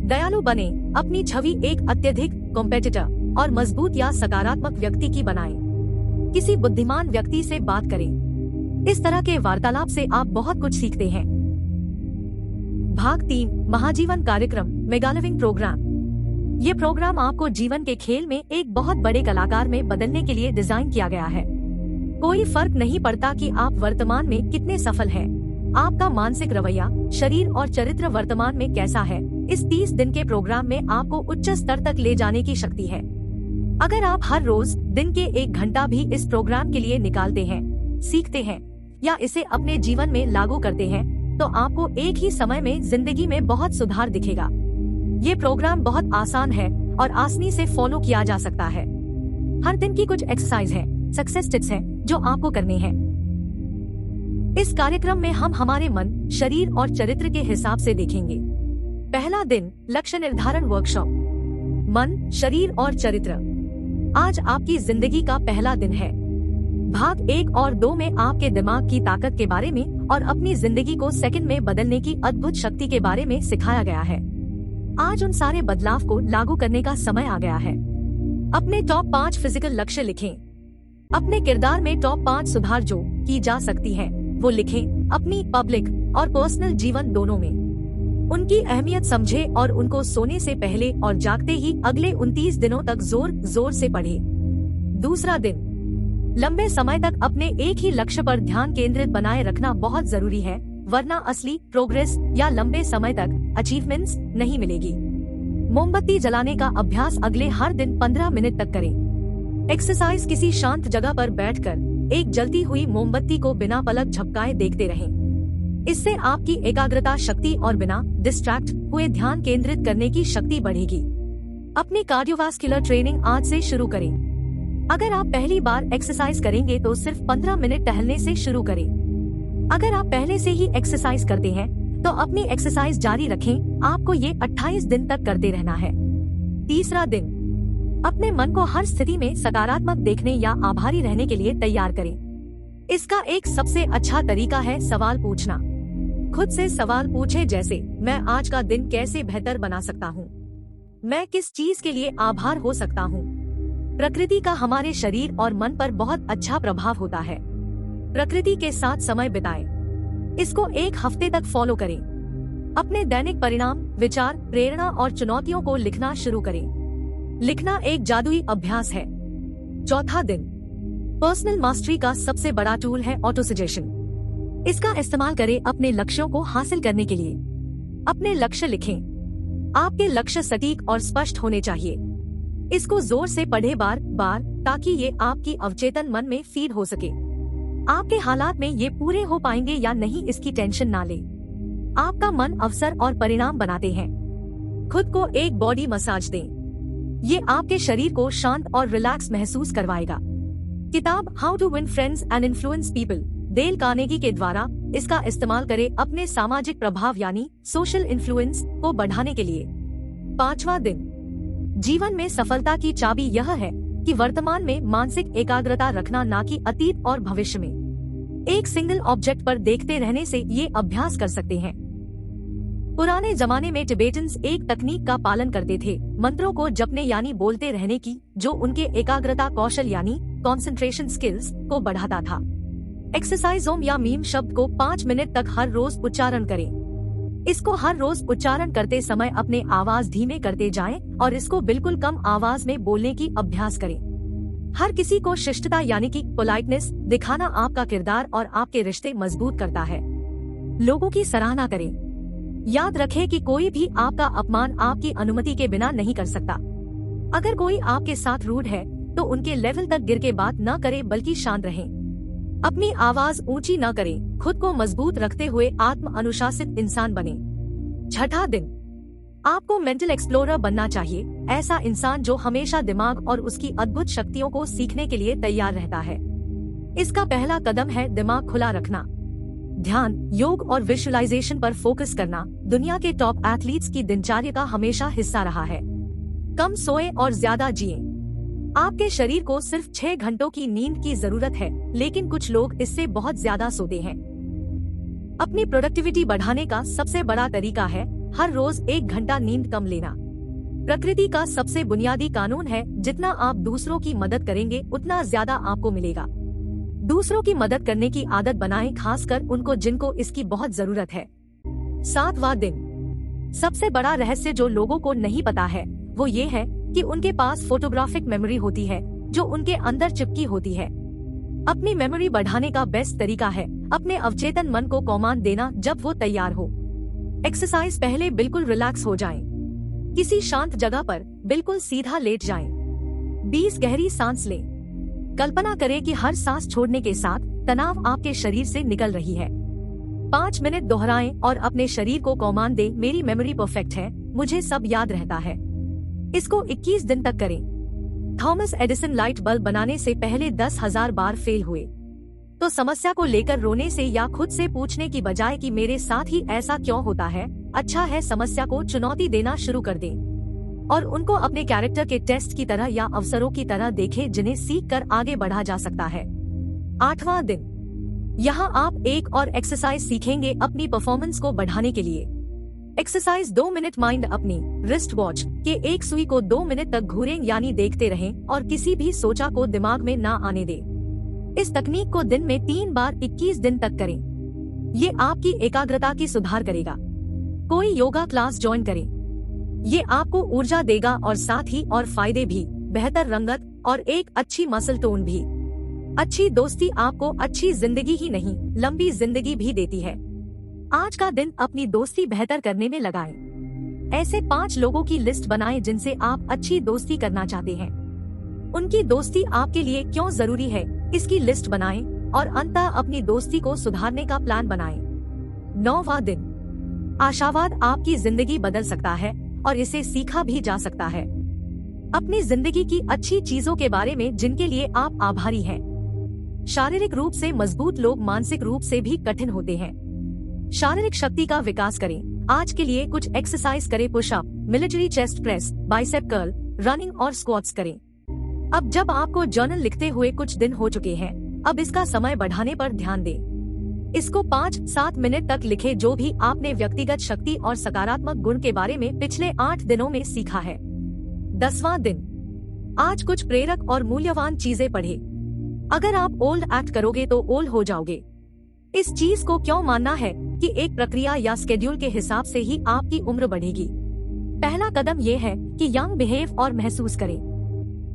दयालु बने, अपनी छवि एक अत्यधिक कॉम्पिटिटर और मजबूत या सकारात्मक व्यक्ति की बनाएं। किसी बुद्धिमान व्यक्ति से बात करें, इस तरह के वार्तालाप से आप बहुत कुछ सीखते हैं। भाग 3, महाजीवन कार्यक्रम, मेगा लिविंग प्रोग्राम। ये प्रोग्राम आपको जीवन के खेल में एक बहुत बड़े कलाकार में बदलने के लिए डिजाइन किया गया है। कोई फर्क नहीं पड़ता कि आप वर्तमान में कितने सफल हैं। आपका मानसिक रवैया, शरीर और चरित्र वर्तमान में कैसा है, इस 30 दिन के प्रोग्राम में आपको उच्च स्तर तक ले जाने की शक्ति है। अगर आप हर रोज दिन के 1 घंटा भी इस प्रोग्राम के लिए निकालते हैं, सीखते हैं या इसे अपने जीवन में लागू करते हैं, तो आपको एक ही समय में जिंदगी में बहुत सुधार दिखेगा। ये प्रोग्राम बहुत आसान है और आसानी से फॉलो किया जा सकता है। हर दिन की कुछ एक्सरसाइज है, सक्सेस टिप्स हैं जो आपको करने हैं। इस कार्यक्रम में हम हमारे मन, शरीर और चरित्र के हिसाब से देखेंगे। पहला दिन, लक्ष्य निर्धारण वर्कशॉप। मन, शरीर और चरित्र। आज आपकी जिंदगी का पहला दिन है। भाग 1 और 2 में आपके दिमाग की ताकत के बारे में और अपनी जिंदगी को सेकंड में बदलने की अद्भुत शक्ति के बारे में सिखाया गया है। आज उन सारे बदलाव को लागू करने का समय आ गया है। अपने टॉप 5 फिजिकल लक्ष्य लिखें। अपने किरदार में टॉप 5 सुधार जो की जा सकती है, वो लिखें। अपनी पब्लिक और पर्सनल जीवन दोनों में उनकी अहमियत समझे और उनको सोने से पहले और जागते ही अगले 29 दिनों तक जोर जोर से पढ़े। दूसरा दिन, लंबे समय तक अपने एक ही लक्ष्य पर ध्यान केंद्रित बनाए रखना बहुत जरूरी है, वरना असली प्रोग्रेस या लंबे समय तक अचीवमेंट्स नहीं मिलेगी। मोमबत्ती जलाने का अभ्यास अगले हर दिन 15 मिनट तक करें। एक्सरसाइज, किसी शांत जगह पर बैठकर एक जलती हुई मोमबत्ती को बिना पलक झपकाए देखते रहें। इससे आपकी एकाग्रता शक्ति और बिना डिस्ट्रैक्ट हुए ध्यान केंद्रित करने की शक्ति बढ़ेगी। अपनी कार्डियोवास्कुलर ट्रेनिंग आज से शुरू करें। अगर आप पहली बार एक्सरसाइज करेंगे तो सिर्फ 15 मिनट टहलने से शुरू करें। अगर आप पहले से ही एक्सरसाइज करते हैं तो अपनी एक्सरसाइज जारी रखें। आपको ये 28 दिन तक करते रहना है। तीसरा दिन, अपने मन को हर स्थिति में सकारात्मक देखने या आभारी रहने के लिए तैयार करें। इसका एक सबसे अच्छा तरीका है सवाल पूछना। खुद से सवाल पूछे, जैसे मैं आज का दिन कैसे बेहतर बना सकता हूँ, मैं किस चीज के लिए आभार हो सकता हूँ। प्रकृति का हमारे शरीर और मन पर बहुत अच्छा प्रभाव होता है। प्रकृति के साथ समय बिताएं। इसको 1 हफ्ते तक फॉलो करें। अपने दैनिक परिणाम, विचार, प्रेरणा और चुनौतियों को लिखना शुरू करें। लिखना एक जादुई अभ्यास है। चौथा दिन, पर्सनल मास्टरी का सबसे बड़ा टूल है ऑटोसजेशन। इसका इस्तेमाल करें अपने लक्ष्यों को हासिल करने के लिए। अपने लक्ष्य लिखें। आपके लक्ष्य सटीक और स्पष्ट होने चाहिए। इसको जोर से पढ़े बार बार, ताकि ये आपकी अवचेतन मन में फीड हो सके। आपके हालात में ये पूरे हो पाएंगे या नहीं, इसकी टेंशन ना ले। आपका मन अवसर और परिणाम बनाते हैं। खुद को एक बॉडी मसाज दें। ये आपके शरीर को शांत और रिलैक्स महसूस करवाएगा। किताब how to win friends and influence people, Dale Carnegie के द्वारा इसका इस्तेमाल करें अपने सामाजिक प्रभाव यानी सोशल इन्फ्लुएंस को बढ़ाने के लिए। 5वां दिन, जीवन में सफलता की चाबी यह है कि वर्तमान में मानसिक एकाग्रता रखना, ना कि अतीत और भविष्य में एक सिंगल ऑब्जेक्ट पर देखते रहने से ये अभ्यास कर सकते हैं। पुराने जमाने में टिबेटन्स एक तकनीक का पालन करते थे, मंत्रों को जपने यानी बोलते रहने की, जो उनके एकाग्रता कौशल यानी कंसंट्रेशन स्किल्स को बढ़ाता था। एक्सरसाइज ओम या मीम शब्द को 5 मिनट तक हर रोज उच्चारण करें। इसको हर रोज उच्चारण करते समय अपने आवाज धीमे करते जाएं और इसको बिल्कुल कम आवाज में बोलने की अभ्यास करें। हर किसी को शिष्टता यानी कि पोलाइटनेस दिखाना आपका किरदार और आपके रिश्ते मजबूत करता है। लोगों की सराहना करें। याद रखें कि कोई भी आपका अपमान आपकी अनुमति के बिना नहीं कर सकता। अगर कोई आपके साथ रूड है तो उनके लेवल तक गिर के बात न करें, बल्कि शांत रहें। अपनी आवाज ऊंची न करें। खुद को मजबूत रखते हुए आत्म अनुशासित इंसान बने। 6वां दिन, आपको मेंटल एक्सप्लोरर बनना चाहिए, ऐसा इंसान जो हमेशा दिमाग और उसकी अद्भुत शक्तियों को सीखने के लिए तैयार रहता है। इसका पहला कदम है दिमाग खुला रखना। ध्यान, योग और विजुअलाइजेशन पर फोकस करना दुनिया के टॉप एथलीट्स की दिनचर्या का हमेशा हिस्सा रहा है। कम सोए और ज्यादा जिए। आपके शरीर को सिर्फ 6 घंटों की नींद की जरूरत है, लेकिन कुछ लोग इससे बहुत ज्यादा सोते हैं। अपनी प्रोडक्टिविटी बढ़ाने का सबसे बड़ा तरीका है हर रोज 1 घंटा नींद कम लेना। प्रकृति का सबसे बुनियादी कानून है, जितना आप दूसरों की मदद करेंगे उतना ज्यादा आपको मिलेगा। दूसरों की मदद करने की आदत बनाएं, खासकर उनको जिनको इसकी बहुत जरूरत है। 7वां दिन, सबसे बड़ा रहस्य जो लोगों को नहीं पता है वो ये है कि उनके पास फोटोग्राफिक मेमोरी होती है जो उनके अंदर चिपकी होती है। अपनी मेमोरी बढ़ाने का बेस्ट तरीका है अपने अवचेतन मन को कमांड देना जब वो तैयार हो। एक्सरसाइज पहले बिल्कुल रिलैक्स हो जाएं। किसी शांत जगह पर बिल्कुल सीधा लेट जाएं। 20 गहरी सांस लें। कल्पना करें कि हर सांस छोड़ने के साथ तनाव आपके शरीर से निकल रही है। 5 मिनट दोहराएं और अपने शरीर को कमांड दें, मेरी मेमोरी परफेक्ट है, मुझे सब याद रहता है। इसको 21 दिन तक करें। थॉमस एडिसन लाइट बल्ब बनाने से पहले 10,000 बार फेल हुए। तो समस्या को लेकर रोने से या खुद से पूछने की बजाय कि मेरे साथ ही ऐसा क्यों होता है, अच्छा है समस्या को चुनौती देना शुरू कर दें और उनको अपने कैरेक्टर के टेस्ट की तरह या अवसरों की तरह देखें जिन्हें सीख कर आगे बढ़ा जा सकता है। 8वां दिन, यहाँ आप एक और एक्सरसाइज सीखेंगे अपनी परफॉर्मेंस को बढ़ाने के लिए। एक्सरसाइज 2 मिनट माइंड अपनी रिस्ट वॉच के एक सुई को 2 मिनट तक घूरें यानी देखते रहें और किसी भी सोचा को दिमाग में ना आने दें। इस तकनीक को दिन में 3 बार 21 दिन तक करें। ये आपकी एकाग्रता की सुधार करेगा। कोई योगा क्लास ज्वाइन करें। ये आपको ऊर्जा देगा और साथ ही और फायदे भी, बेहतर रंगत और एक अच्छी मसल टोन भी। अच्छी दोस्ती आपको अच्छी जिंदगी ही नहीं लंबी जिंदगी भी देती है। आज का दिन अपनी दोस्ती बेहतर करने में लगाएं। ऐसे 5 लोगों की लिस्ट बनाएं जिनसे आप अच्छी दोस्ती करना चाहते हैं। उनकी दोस्ती आपके लिए क्यों जरूरी है इसकी लिस्ट बनाएं और अंततः अपनी दोस्ती को सुधारने का प्लान बनाएं। 9वां दिन, आशावाद आपकी जिंदगी बदल सकता है और इसे सीखा भी जा सकता है। अपनी जिंदगी की अच्छी चीजों के बारे में जिनके लिए आप आभारी हैं। शारीरिक रूप से मजबूत लोग मानसिक रूप से भी कठिन होते हैं। शारीरिक शक्ति का विकास करें। आज के लिए कुछ एक्सरसाइज करें, pushup, military chest press, bicep curl, running और स्क्वाट्स करें। अब जब आपको जर्नल लिखते हुए कुछ दिन हो चुके हैं, अब इसका समय बढ़ाने पर ध्यान दें। इसको 5-7 मिनट तक लिखें जो भी आपने व्यक्तिगत शक्ति और सकारात्मक गुण के बारे में पिछले 8 दिनों में सीखा है। 10वां दिन, आज कुछ प्रेरक और मूल्यवान चीजें पढ़ें। अगर आप ओल्ड एक्ट करोगे तो ओल्ड हो जाओगे। इस चीज को क्यों मानना है कि एक प्रक्रिया या स्केड्यूल के हिसाब से ही आपकी उम्र बढ़ेगी। पहला कदम ये है कि यंग बिहेव और महसूस करें।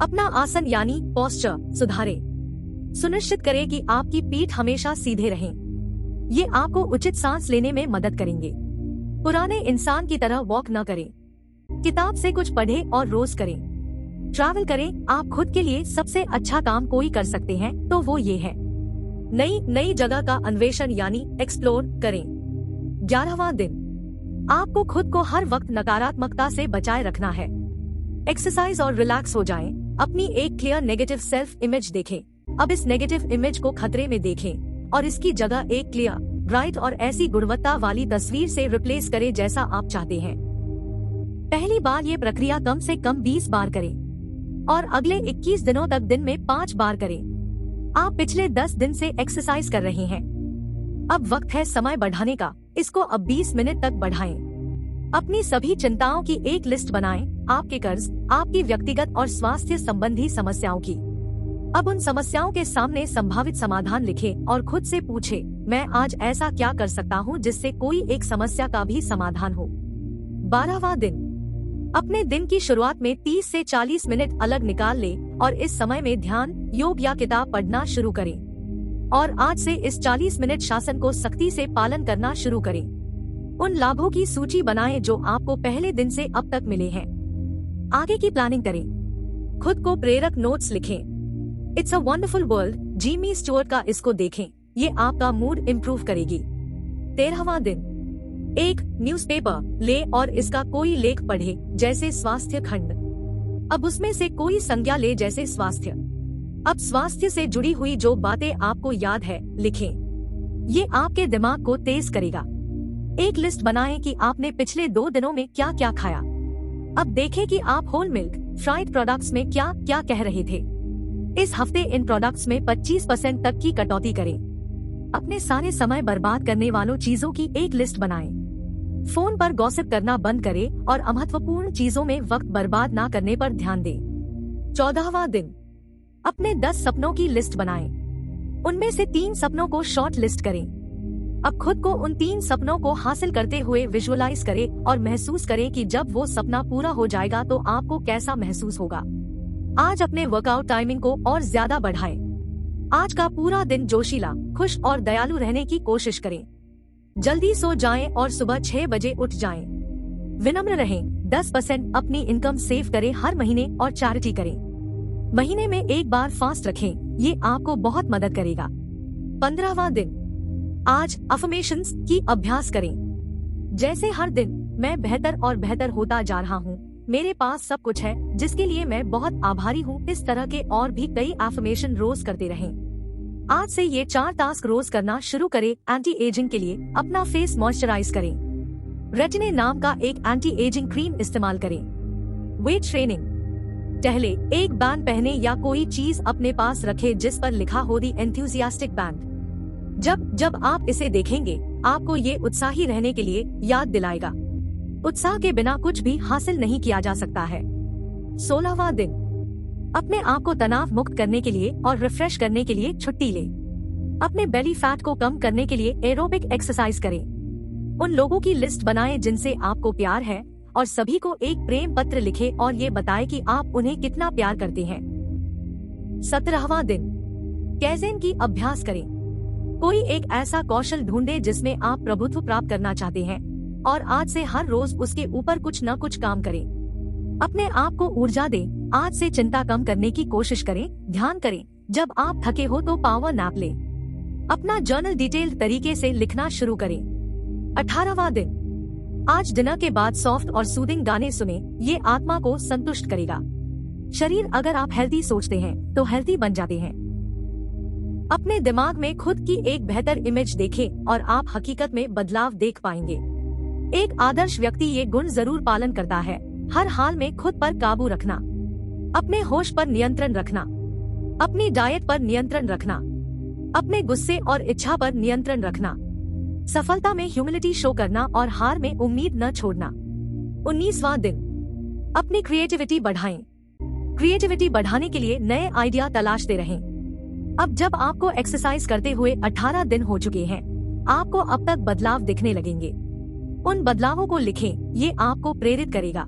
अपना आसन यानी पोस्चर सुधारें। सुनिश्चित करें कि आपकी पीठ हमेशा सीधे रहें। ये आपको उचित सांस लेने में मदद करेंगे। पुराने इंसान की तरह वॉक न करें। किताब से कुछ पढ़ें और रोज करें। ट्रैवल करें। आप खुद के लिए सबसे अच्छा काम कोई कर सकते हैं तो वो ये है, नई जगह का अन्वेषण यानी एक्सप्लोर करें। 11वां दिन, आपको खुद को हर वक्त नकारात्मकता से बचाए रखना है। एक्सरसाइज और रिलैक्स हो जाएं। अपनी एक क्लियर नेगेटिव सेल्फ इमेज देखें। अब इस नेगेटिव इमेज को खतरे में देखें और इसकी जगह एक क्लियर, ब्राइट और ऐसी गुणवत्ता वाली तस्वीर से रिप्लेस करें जैसा आप चाहते हैं। पहली बार ये प्रक्रिया कम से कम 20 बार करें और अगले 21 दिनों तक दिन में 5 बार करें। आप पिछले 10 दिन से एक्सरसाइज कर रहे हैं। अब वक्त है समय बढ़ाने का, इसको अब 20 मिनट तक बढ़ाएं। अपनी सभी चिंताओं की एक लिस्ट बनाएं, आपके कर्ज, आपकी व्यक्तिगत और स्वास्थ्य संबंधी समस्याओं की। अब उन समस्याओं के सामने संभावित समाधान लिखें और खुद से पूछें, मैं आज ऐसा क्या कर सकता हूँ जिससे कोई एक समस्या का भी समाधान हो। 12वां दिन, अपने दिन की शुरुआत में 30 से 40 मिनट अलग निकाल लें और इस समय में ध्यान, योग या किताब पढ़ना शुरू करें। और आज से इस 40 मिनट शासन को सख्ती से पालन करना शुरू करें। उन लाभों की सूची बनाएं जो आपको पहले दिन से अब तक मिले हैं। आगे की प्लानिंग करें। खुद को प्रेरक नोट्स लिखें। It's a wonderful world, Jimmy Stuart का इसको देखें, ये आपका मूड इम्प्रूव करेगी। 13वां दिन, एक न्यूज़पेपर ले और इसका कोई लेख पढ़े, जैसे स्वास्थ्य खंड। अब उसमें से कोई संज्ञा ले, जैसे स्वास्थ्य। अब स्वास्थ्य से जुड़ी हुई जो बातें आपको याद है, लिखें। ये आपके दिमाग को तेज करेगा। एक लिस्ट बनाएं कि आपने पिछले 2 दिनों में क्या क्या खाया। अब देखें कि आप होल मिल्क, फ्राइड प्रोडक्ट्स में क्या क्या कह रहे थे। इस हफ्ते इन प्रोडक्ट्स में 25% तक की कटौती करें। अपने सारे समय बर्बाद करने वालों चीजों की एक लिस्ट बनाएं। फोन पर गॉसिप करना बंद करें और अमहत्वपूर्ण चीजों में वक्त बर्बाद ना करने पर ध्यान दें। 14वां दिन, अपने 10 सपनों की लिस्ट बनाएं। उनमें से 3 सपनों को शॉर्ट लिस्ट करें। अब खुद को उन 3 सपनों को हासिल करते हुए विजुअलाइज करें और महसूस करें कि जब वो सपना पूरा हो जाएगा तो आपको कैसा महसूस होगा। आज अपने वर्कआउट टाइमिंग को और ज्यादा बढ़ाएं। आज का पूरा दिन जोशीला, खुश और दयालु रहने की कोशिश करें। जल्दी सो जाएं और सुबह 6 बजे उठ जाएं। विनम्र रहें, 10% अपनी इनकम सेव करें हर महीने और चैरिटी करें। महीने में एक बार फास्ट रखें, ये आपको बहुत मदद करेगा। 15वां दिन, आज अफर्मेशंस की अभ्यास करें। जैसे हर दिन, मैं बेहतर और बेहतर होता जा रहा हूँ, मेरे पास सब कुछ है जिसके लिए मैं बहुत आभारी हूँ। इस तरह के और भी कई अफर्मेशन रोज करते रहें। आज से ये 4 टास्क रोज करना शुरू करें। एंटी एजिंग के लिए अपना फेस मॉइस्चराइज करें। रेटिने नाम का एक एंटी एजिंग क्रीम इस्तेमाल करें। वेट ट्रेनिंग, टहले, एक बैंड पहने या कोई चीज अपने पास रखे जिस पर लिखा हो दी एंथुसियास्टिक बैंड। जब आप इसे देखेंगे, आपको ये उत्साही रहने के लिए याद दिलाएगा। उत्साह के बिना कुछ भी हासिल नहीं किया जा सकता है। 16वां दिन, अपने आप को तनाव मुक्त करने के लिए और रिफ्रेश करने के लिए छुट्टी ले। अपने बेली फैट को कम करने के लिए एरोबिक एक्सरसाइज करें। उन लोगों की लिस्ट बनाएं जिनसे आपको प्यार है और सभी को एक प्रेम पत्र लिखें और ये बताएं कि आप उन्हें कितना प्यार करते हैं। 17वां दिन, कैज़ेन की अभ्यास करें। कोई एक ऐसा कौशल ढूंढे जिसमें आप प्रभुत्व प्राप्त करना चाहते हैं और आज से हर रोज उसके ऊपर कुछ न कुछ काम करें। अपने आप को ऊर्जा दें। आज से चिंता कम करने की कोशिश करें, ध्यान करें। जब आप थके हो तो पावर नैप लें। अपना जर्नल डिटेल्ड तरीके से लिखना शुरू करें। 18वां दिन, आज डिनर के बाद सॉफ्ट और सूदिंग गाने सुने, ये आत्मा को संतुष्ट करेगा। शरीर अगर आप हेल्दी सोचते हैं तो हेल्दी बन जाते हैं। अपने दिमाग में खुद की एक बेहतर इमेज देखें और आप हकीकत में बदलाव देख पाएंगे। एक आदर्श व्यक्ति ये गुण जरूर पालन करता है। हर हाल में खुद पर काबू रखना, अपने होश पर नियंत्रण रखना, अपनी डाइट पर नियंत्रण रखना, अपने गुस्से और इच्छा पर नियंत्रण रखना, सफलता में ह्यूमिलिटी शो करना और हार में उम्मीद न छोड़ना। 19वां दिन, अपनी क्रिएटिविटी बढ़ाएं। क्रिएटिविटी बढ़ाने के लिए नए आइडिया तलाशते रहें। अब जब आपको एक्सरसाइज करते हुए 18 दिन हो चुके हैं, आपको अब तक बदलाव दिखने लगेंगे। उन बदलावों को लिखें, ये आपको प्रेरित करेगा।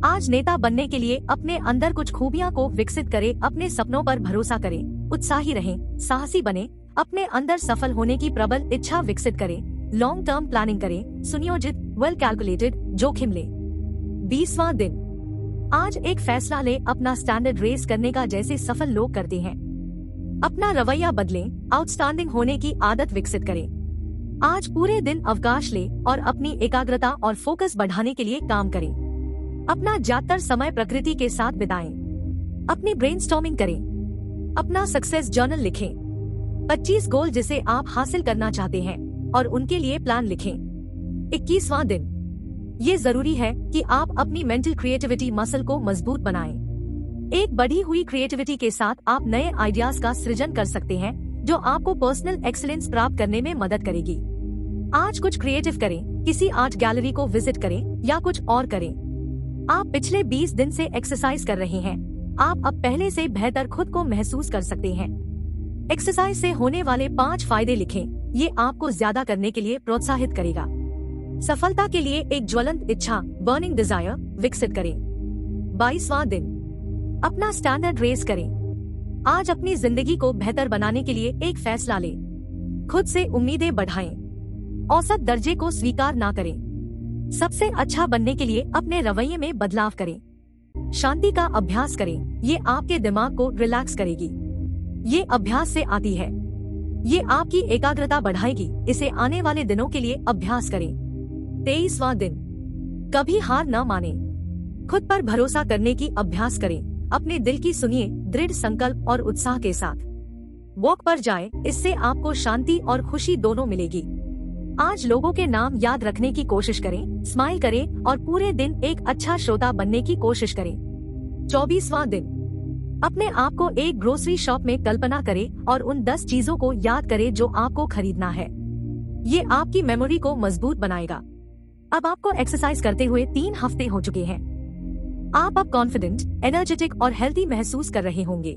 आज नेता बनने के लिए अपने अंदर कुछ खूबियां को विकसित करें। अपने सपनों पर भरोसा करें, उत्साही रहें, साहसी बने, अपने अंदर सफल होने की प्रबल इच्छा विकसित करें। लॉन्ग टर्म प्लानिंग करें, सुनियोजित, वेल कैलकुलेटेड जोखिम लें। 20वां दिन, आज एक फैसला लें अपना स्टैंडर्ड रेस करने का जैसे सफल लोग करते हैं। अपना रवैया बदलें, आउटस्टैंडिंग होने की आदत विकसित करें। आज पूरे दिन अवकाश लें और अपनी एकाग्रता और फोकस बढ़ाने के लिए काम करें। अपना ज्यादातर समय प्रकृति के साथ बिताएं। अपनी ब्रेनस्टॉर्मिंग करें। अपना सक्सेस जर्नल लिखें। 25 गोल जिसे आप हासिल करना चाहते हैं और उनके लिए प्लान लिखें। 21वां दिन, ये जरूरी है कि आप अपनी मेंटल क्रिएटिविटी मसल को मजबूत बनाएं। एक बढ़ी हुई क्रिएटिविटी के साथ आप नए आइडियाज का सृजन कर सकते हैं जो आपको पर्सनल एक्सीलेंस प्राप्त करने में मदद करेगी। आज कुछ क्रिएटिव करें, किसी आर्ट गैलरी को विजिट करें या कुछ और करें। आप पिछले 20 दिन से एक्सरसाइज कर रहे हैं, आप अब पहले से बेहतर खुद को महसूस कर सकते हैं। एक्सरसाइज से होने वाले 5 फायदे लिखें, ये आपको ज्यादा करने के लिए प्रोत्साहित करेगा। सफलता के लिए एक ज्वलंत इच्छा बर्निंग डिजायर विकसित करें। 22वां दिन, अपना स्टैंडर्ड रेज करें। आज अपनी जिंदगी को बेहतर बनाने के लिए एक फैसला लें। खुद से उम्मीदें बढ़ाएं, औसत दर्जे को स्वीकार ना करें। सबसे अच्छा बनने के लिए अपने रवैये में बदलाव करें। शांति का अभ्यास करें, ये आपके दिमाग को रिलैक्स करेगी। ये अभ्यास से आती है, ये आपकी एकाग्रता बढ़ाएगी। इसे आने वाले दिनों के लिए अभ्यास करें। 23वां दिन, कभी हार न माने, खुद पर भरोसा करने की अभ्यास करें। अपने दिल की सुनिए, दृढ़ संकल्प और उत्साह के साथ वॉक पर जाएं, इससे आपको शांति और खुशी दोनों मिलेगी। आज लोगों के नाम याद रखने की कोशिश करें, स्माइल करें और पूरे दिन एक अच्छा श्रोता बनने की कोशिश करें। 24वां दिन, अपने आप को एक ग्रोसरी शॉप में कल्पना करें और उन 10 चीजों को याद करें जो आपको खरीदना है। ये आपकी मेमोरी को मजबूत बनाएगा। अब आपको एक्सरसाइज करते हुए 3 हफ्ते हो चुके हैं। आप अब कॉन्फिडेंट, एनर्जेटिक और हेल्दी महसूस कर रहे होंगे।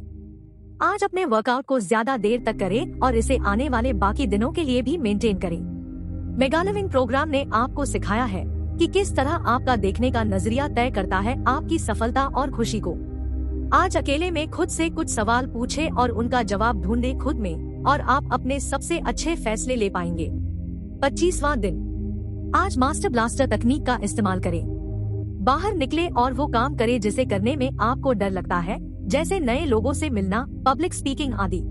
आज अपने वर्कआउट को ज्यादा देर तक करें और इसे आने वाले बाकी दिनों के लिए भी मेंटेन करें। मेगा लिविंग प्रोग्राम ने आपको सिखाया है कि किस तरह आपका देखने का नजरिया तय करता है आपकी सफलता और खुशी को। आज अकेले में खुद से कुछ सवाल पूछें और उनका जवाब ढूंढें खुद में, और आप अपने सबसे अच्छे फैसले ले पाएंगे। 25वां दिन, आज मास्टर ब्लास्टर तकनीक का इस्तेमाल करें। बाहर निकले और वो काम करें जिसे करने में आपको डर लगता है, जैसे नए लोगों से मिलना, पब्लिक स्पीकिंग आदि।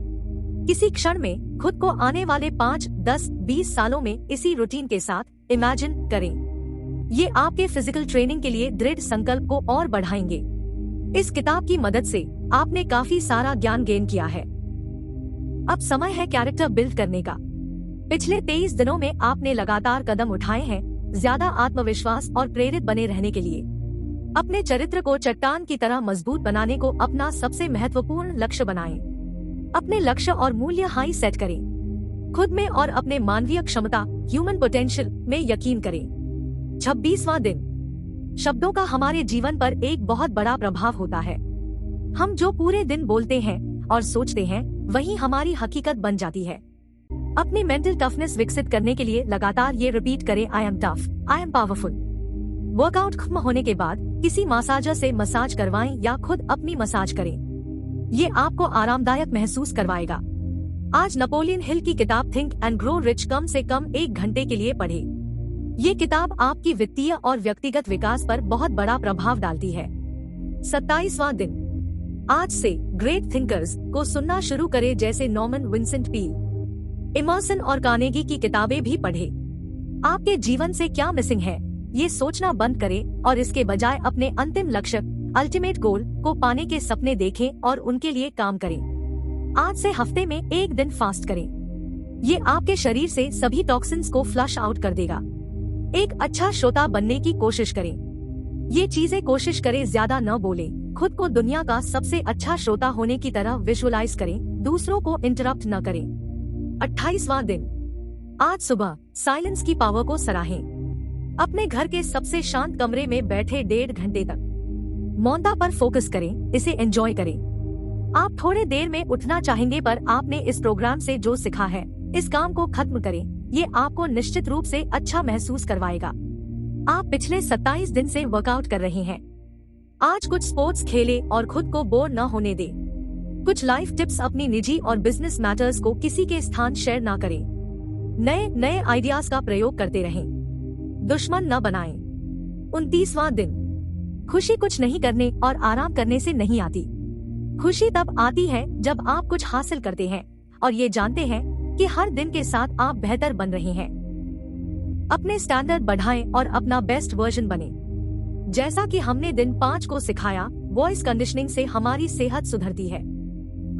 किसी क्षण में खुद को आने वाले 5, 10, 20 सालों में इसी रूटीन के साथ इमेजिन करें। ये आपके फिजिकल ट्रेनिंग के लिए दृढ़ संकल्प को और बढ़ाएंगे। इस किताब की मदद से आपने काफी सारा ज्ञान गेन किया है। अब समय है कैरेक्टर बिल्ड करने का। पिछले 23 दिनों में आपने लगातार कदम उठाए हैं ज्यादा आत्मविश्वास और प्रेरित बने रहने के लिए। अपने चरित्र को चट्टान की तरह मजबूत बनाने को अपना सबसे महत्वपूर्ण लक्ष्य बनाएं। अपने लक्ष्य और मूल्य हाई सेट करें। खुद में और अपने मानवीय क्षमता ह्यूमन पोटेंशियल में यकीन करें। 26वां दिन, शब्दों का हमारे जीवन पर एक बहुत बड़ा प्रभाव होता है। हम जो पूरे दिन बोलते हैं और सोचते हैं वही हमारी हकीकत बन जाती है। अपनी मेंटल टफनेस विकसित करने के लिए लगातार ये रिपीट करें, I am tough, I am powerful. Workout खत्म होने के बाद किसी मसाजर से मसाज करवाएं या खुद अपनी मसाज करें। ये आपको आरामदायक महसूस करवाएगा। आज नेपोलियन हिल की किताब थिंक एंड ग्रो रिच कम से कम 1 घंटे के लिए पढ़ें। ये किताब आपकी वित्तीय और व्यक्तिगत विकास पर बहुत बड़ा प्रभाव डालती है। 27वां दिन, आज से ग्रेट थिंकर्स को सुनना शुरू करें, जैसे नॉर्मन विंसेंट पील, इमर्सन और कार्नेगी की किताबें भी पढ़ें। आपके जीवन से क्या मिसिंग है, ये सोचना बंद करें और इसके बजाय अपने अंतिम लक्ष्य अल्टीमेट गोल को पाने के सपने देखें और उनके लिए काम करें। आज से हफ्ते में 1 दिन फास्ट करें। ये आपके शरीर से सभी टॉक्सिन्स को फ्लश आउट कर देगा। एक अच्छा श्रोता बनने की कोशिश करें। ये चीजें कोशिश करें, ज्यादा न बोलें, खुद को दुनिया का सबसे अच्छा श्रोता होने की तरह विजुअलाइज करें, दूसरों को इंटरप्ट न करें। 28वां दिन, आज सुबह साइलेंस की पावर को सराहें। अपने घर के सबसे शांत कमरे में बैठे 1.5 घंटे तक मौनता पर फोकस करें, इसे एंजॉय करें। आप थोड़े देर में उठना चाहेंगे, पर आपने इस प्रोग्राम से जो सीखा है इस काम को खत्म करें। ये आपको निश्चित रूप से अच्छा महसूस करवाएगा। आप पिछले 27 दिन से वर्कआउट कर रहे हैं। आज कुछ स्पोर्ट्स खेले और खुद को बोर न होने दें। कुछ लाइफ टिप्स, अपनी निजी और बिजनेस मैटर्स को किसी के स्थान शेयर ना करें। नए आइडियाज का प्रयोग करते रहें, दुश्मन न बनाएं। 29वां दिन, खुशी कुछ नहीं करने और आराम करने से नहीं आती। खुशी तब आती है जब आप कुछ हासिल करते हैं और ये जानते हैं कि हर दिन के साथ आप बेहतर बन रहे हैं। अपने स्टैंडर्ड बढ़ाएं और अपना बेस्ट वर्जन बने। जैसा कि हमने दिन 5 को सिखाया, वॉइस कंडीशनिंग से हमारी सेहत सुधरती है।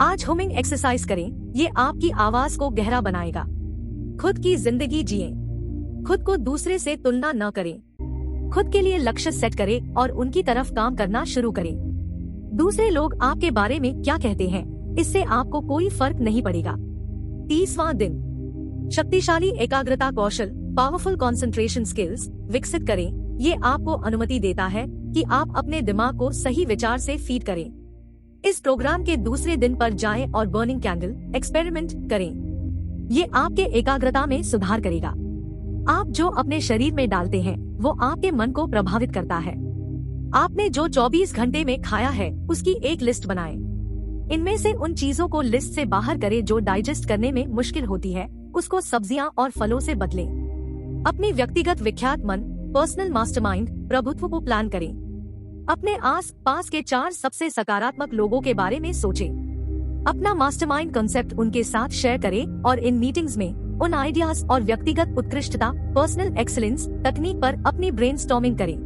आज हुमिंग एक्सरसाइज करें, ये आपकी आवाज को गहरा बनाएगा। खुद की जिंदगी जिए। खुद को दूसरे से तुलना न करें। खुद के लिए लक्ष्य सेट करें और उनकी तरफ काम करना शुरू करें। दूसरे लोग आपके बारे में क्या कहते हैं, इससे आपको कोई फर्क नहीं पड़ेगा। 30वां दिन, शक्तिशाली एकाग्रता कौशल, पावरफुल कंसंट्रेशन स्किल्स विकसित करें। ये आपको अनुमति देता है कि आप अपने दिमाग को सही विचार से फीड करें। इस प्रोग्राम के दूसरे दिन पर जाएं और बर्निंग कैंडल एक्सपेरिमेंट करें। ये आपके एकाग्रता में सुधार करेगा। आप जो अपने शरीर में डालते हैं वो आपके मन को प्रभावित करता है। आपने जो 24 घंटे में खाया है उसकी एक लिस्ट बनाएं। इनमें से उन चीजों को लिस्ट से बाहर करें जो डाइजेस्ट करने में मुश्किल होती है, उसको सब्जियां और फलों से बदलें। अपनी व्यक्तिगत विख्यात मन, पर्सनल मास्टरमाइंड प्रभुत्व को प्लान करें। अपने आस पास के 4 सबसे सकारात्मक लोगों के बारे में सोचें। अपना मास्टरमाइंड कांसेप्ट उनके साथ शेयर करें और इन मीटिंग्स में उन आइडियाज और व्यक्तिगत उत्कृष्टता, पर्सनल एक्सीलेंस तकनीक पर अपनी ब्रेनस्टॉर्मिंग करें।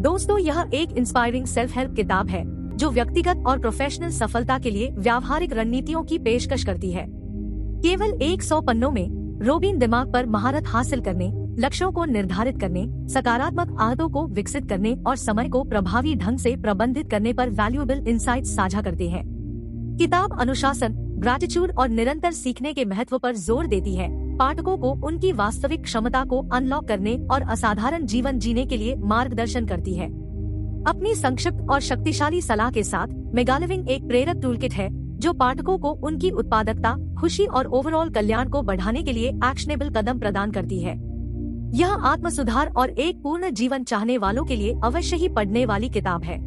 दोस्तों, यह एक इंस्पायरिंग सेल्फ हेल्प किताब है जो व्यक्तिगत और प्रोफेशनल सफलता के लिए व्यावहारिक रणनीतियों की पेशकश करती है। केवल 100 पन्नों में रोबिन दिमाग पर महारत हासिल करने, लक्ष्यों को निर्धारित करने, सकारात्मक आदतों को विकसित करने और समय को प्रभावी ढंग से प्रबंधित करने पर वैल्यूएबल इंसाइट्स साझा करते हैं। किताब अनुशासन, ग्रैटिट्यूड और निरंतर सीखने के महत्व पर जोर देती है, पाठकों को उनकी वास्तविक क्षमता को अनलॉक करने और असाधारण जीवन जीने के लिए मार्गदर्शन करती है। अपनी संक्षिप्त और शक्तिशाली सलाह के साथ मेगालिविंग एक प्रेरक टूलकिट है जो पाठकों को उनकी उत्पादकता, खुशी और ओवरऑल कल्याण को बढ़ाने के लिए एक्शनेबल कदम प्रदान करती है। यह आत्म सुधार और एक पूर्ण जीवन चाहने वालों के लिए अवश्य ही पढ़ने वाली किताब है।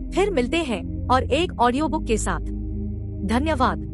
फिर मिलते हैं और एक ऑडियो बुक के साथ। धन्यवाद।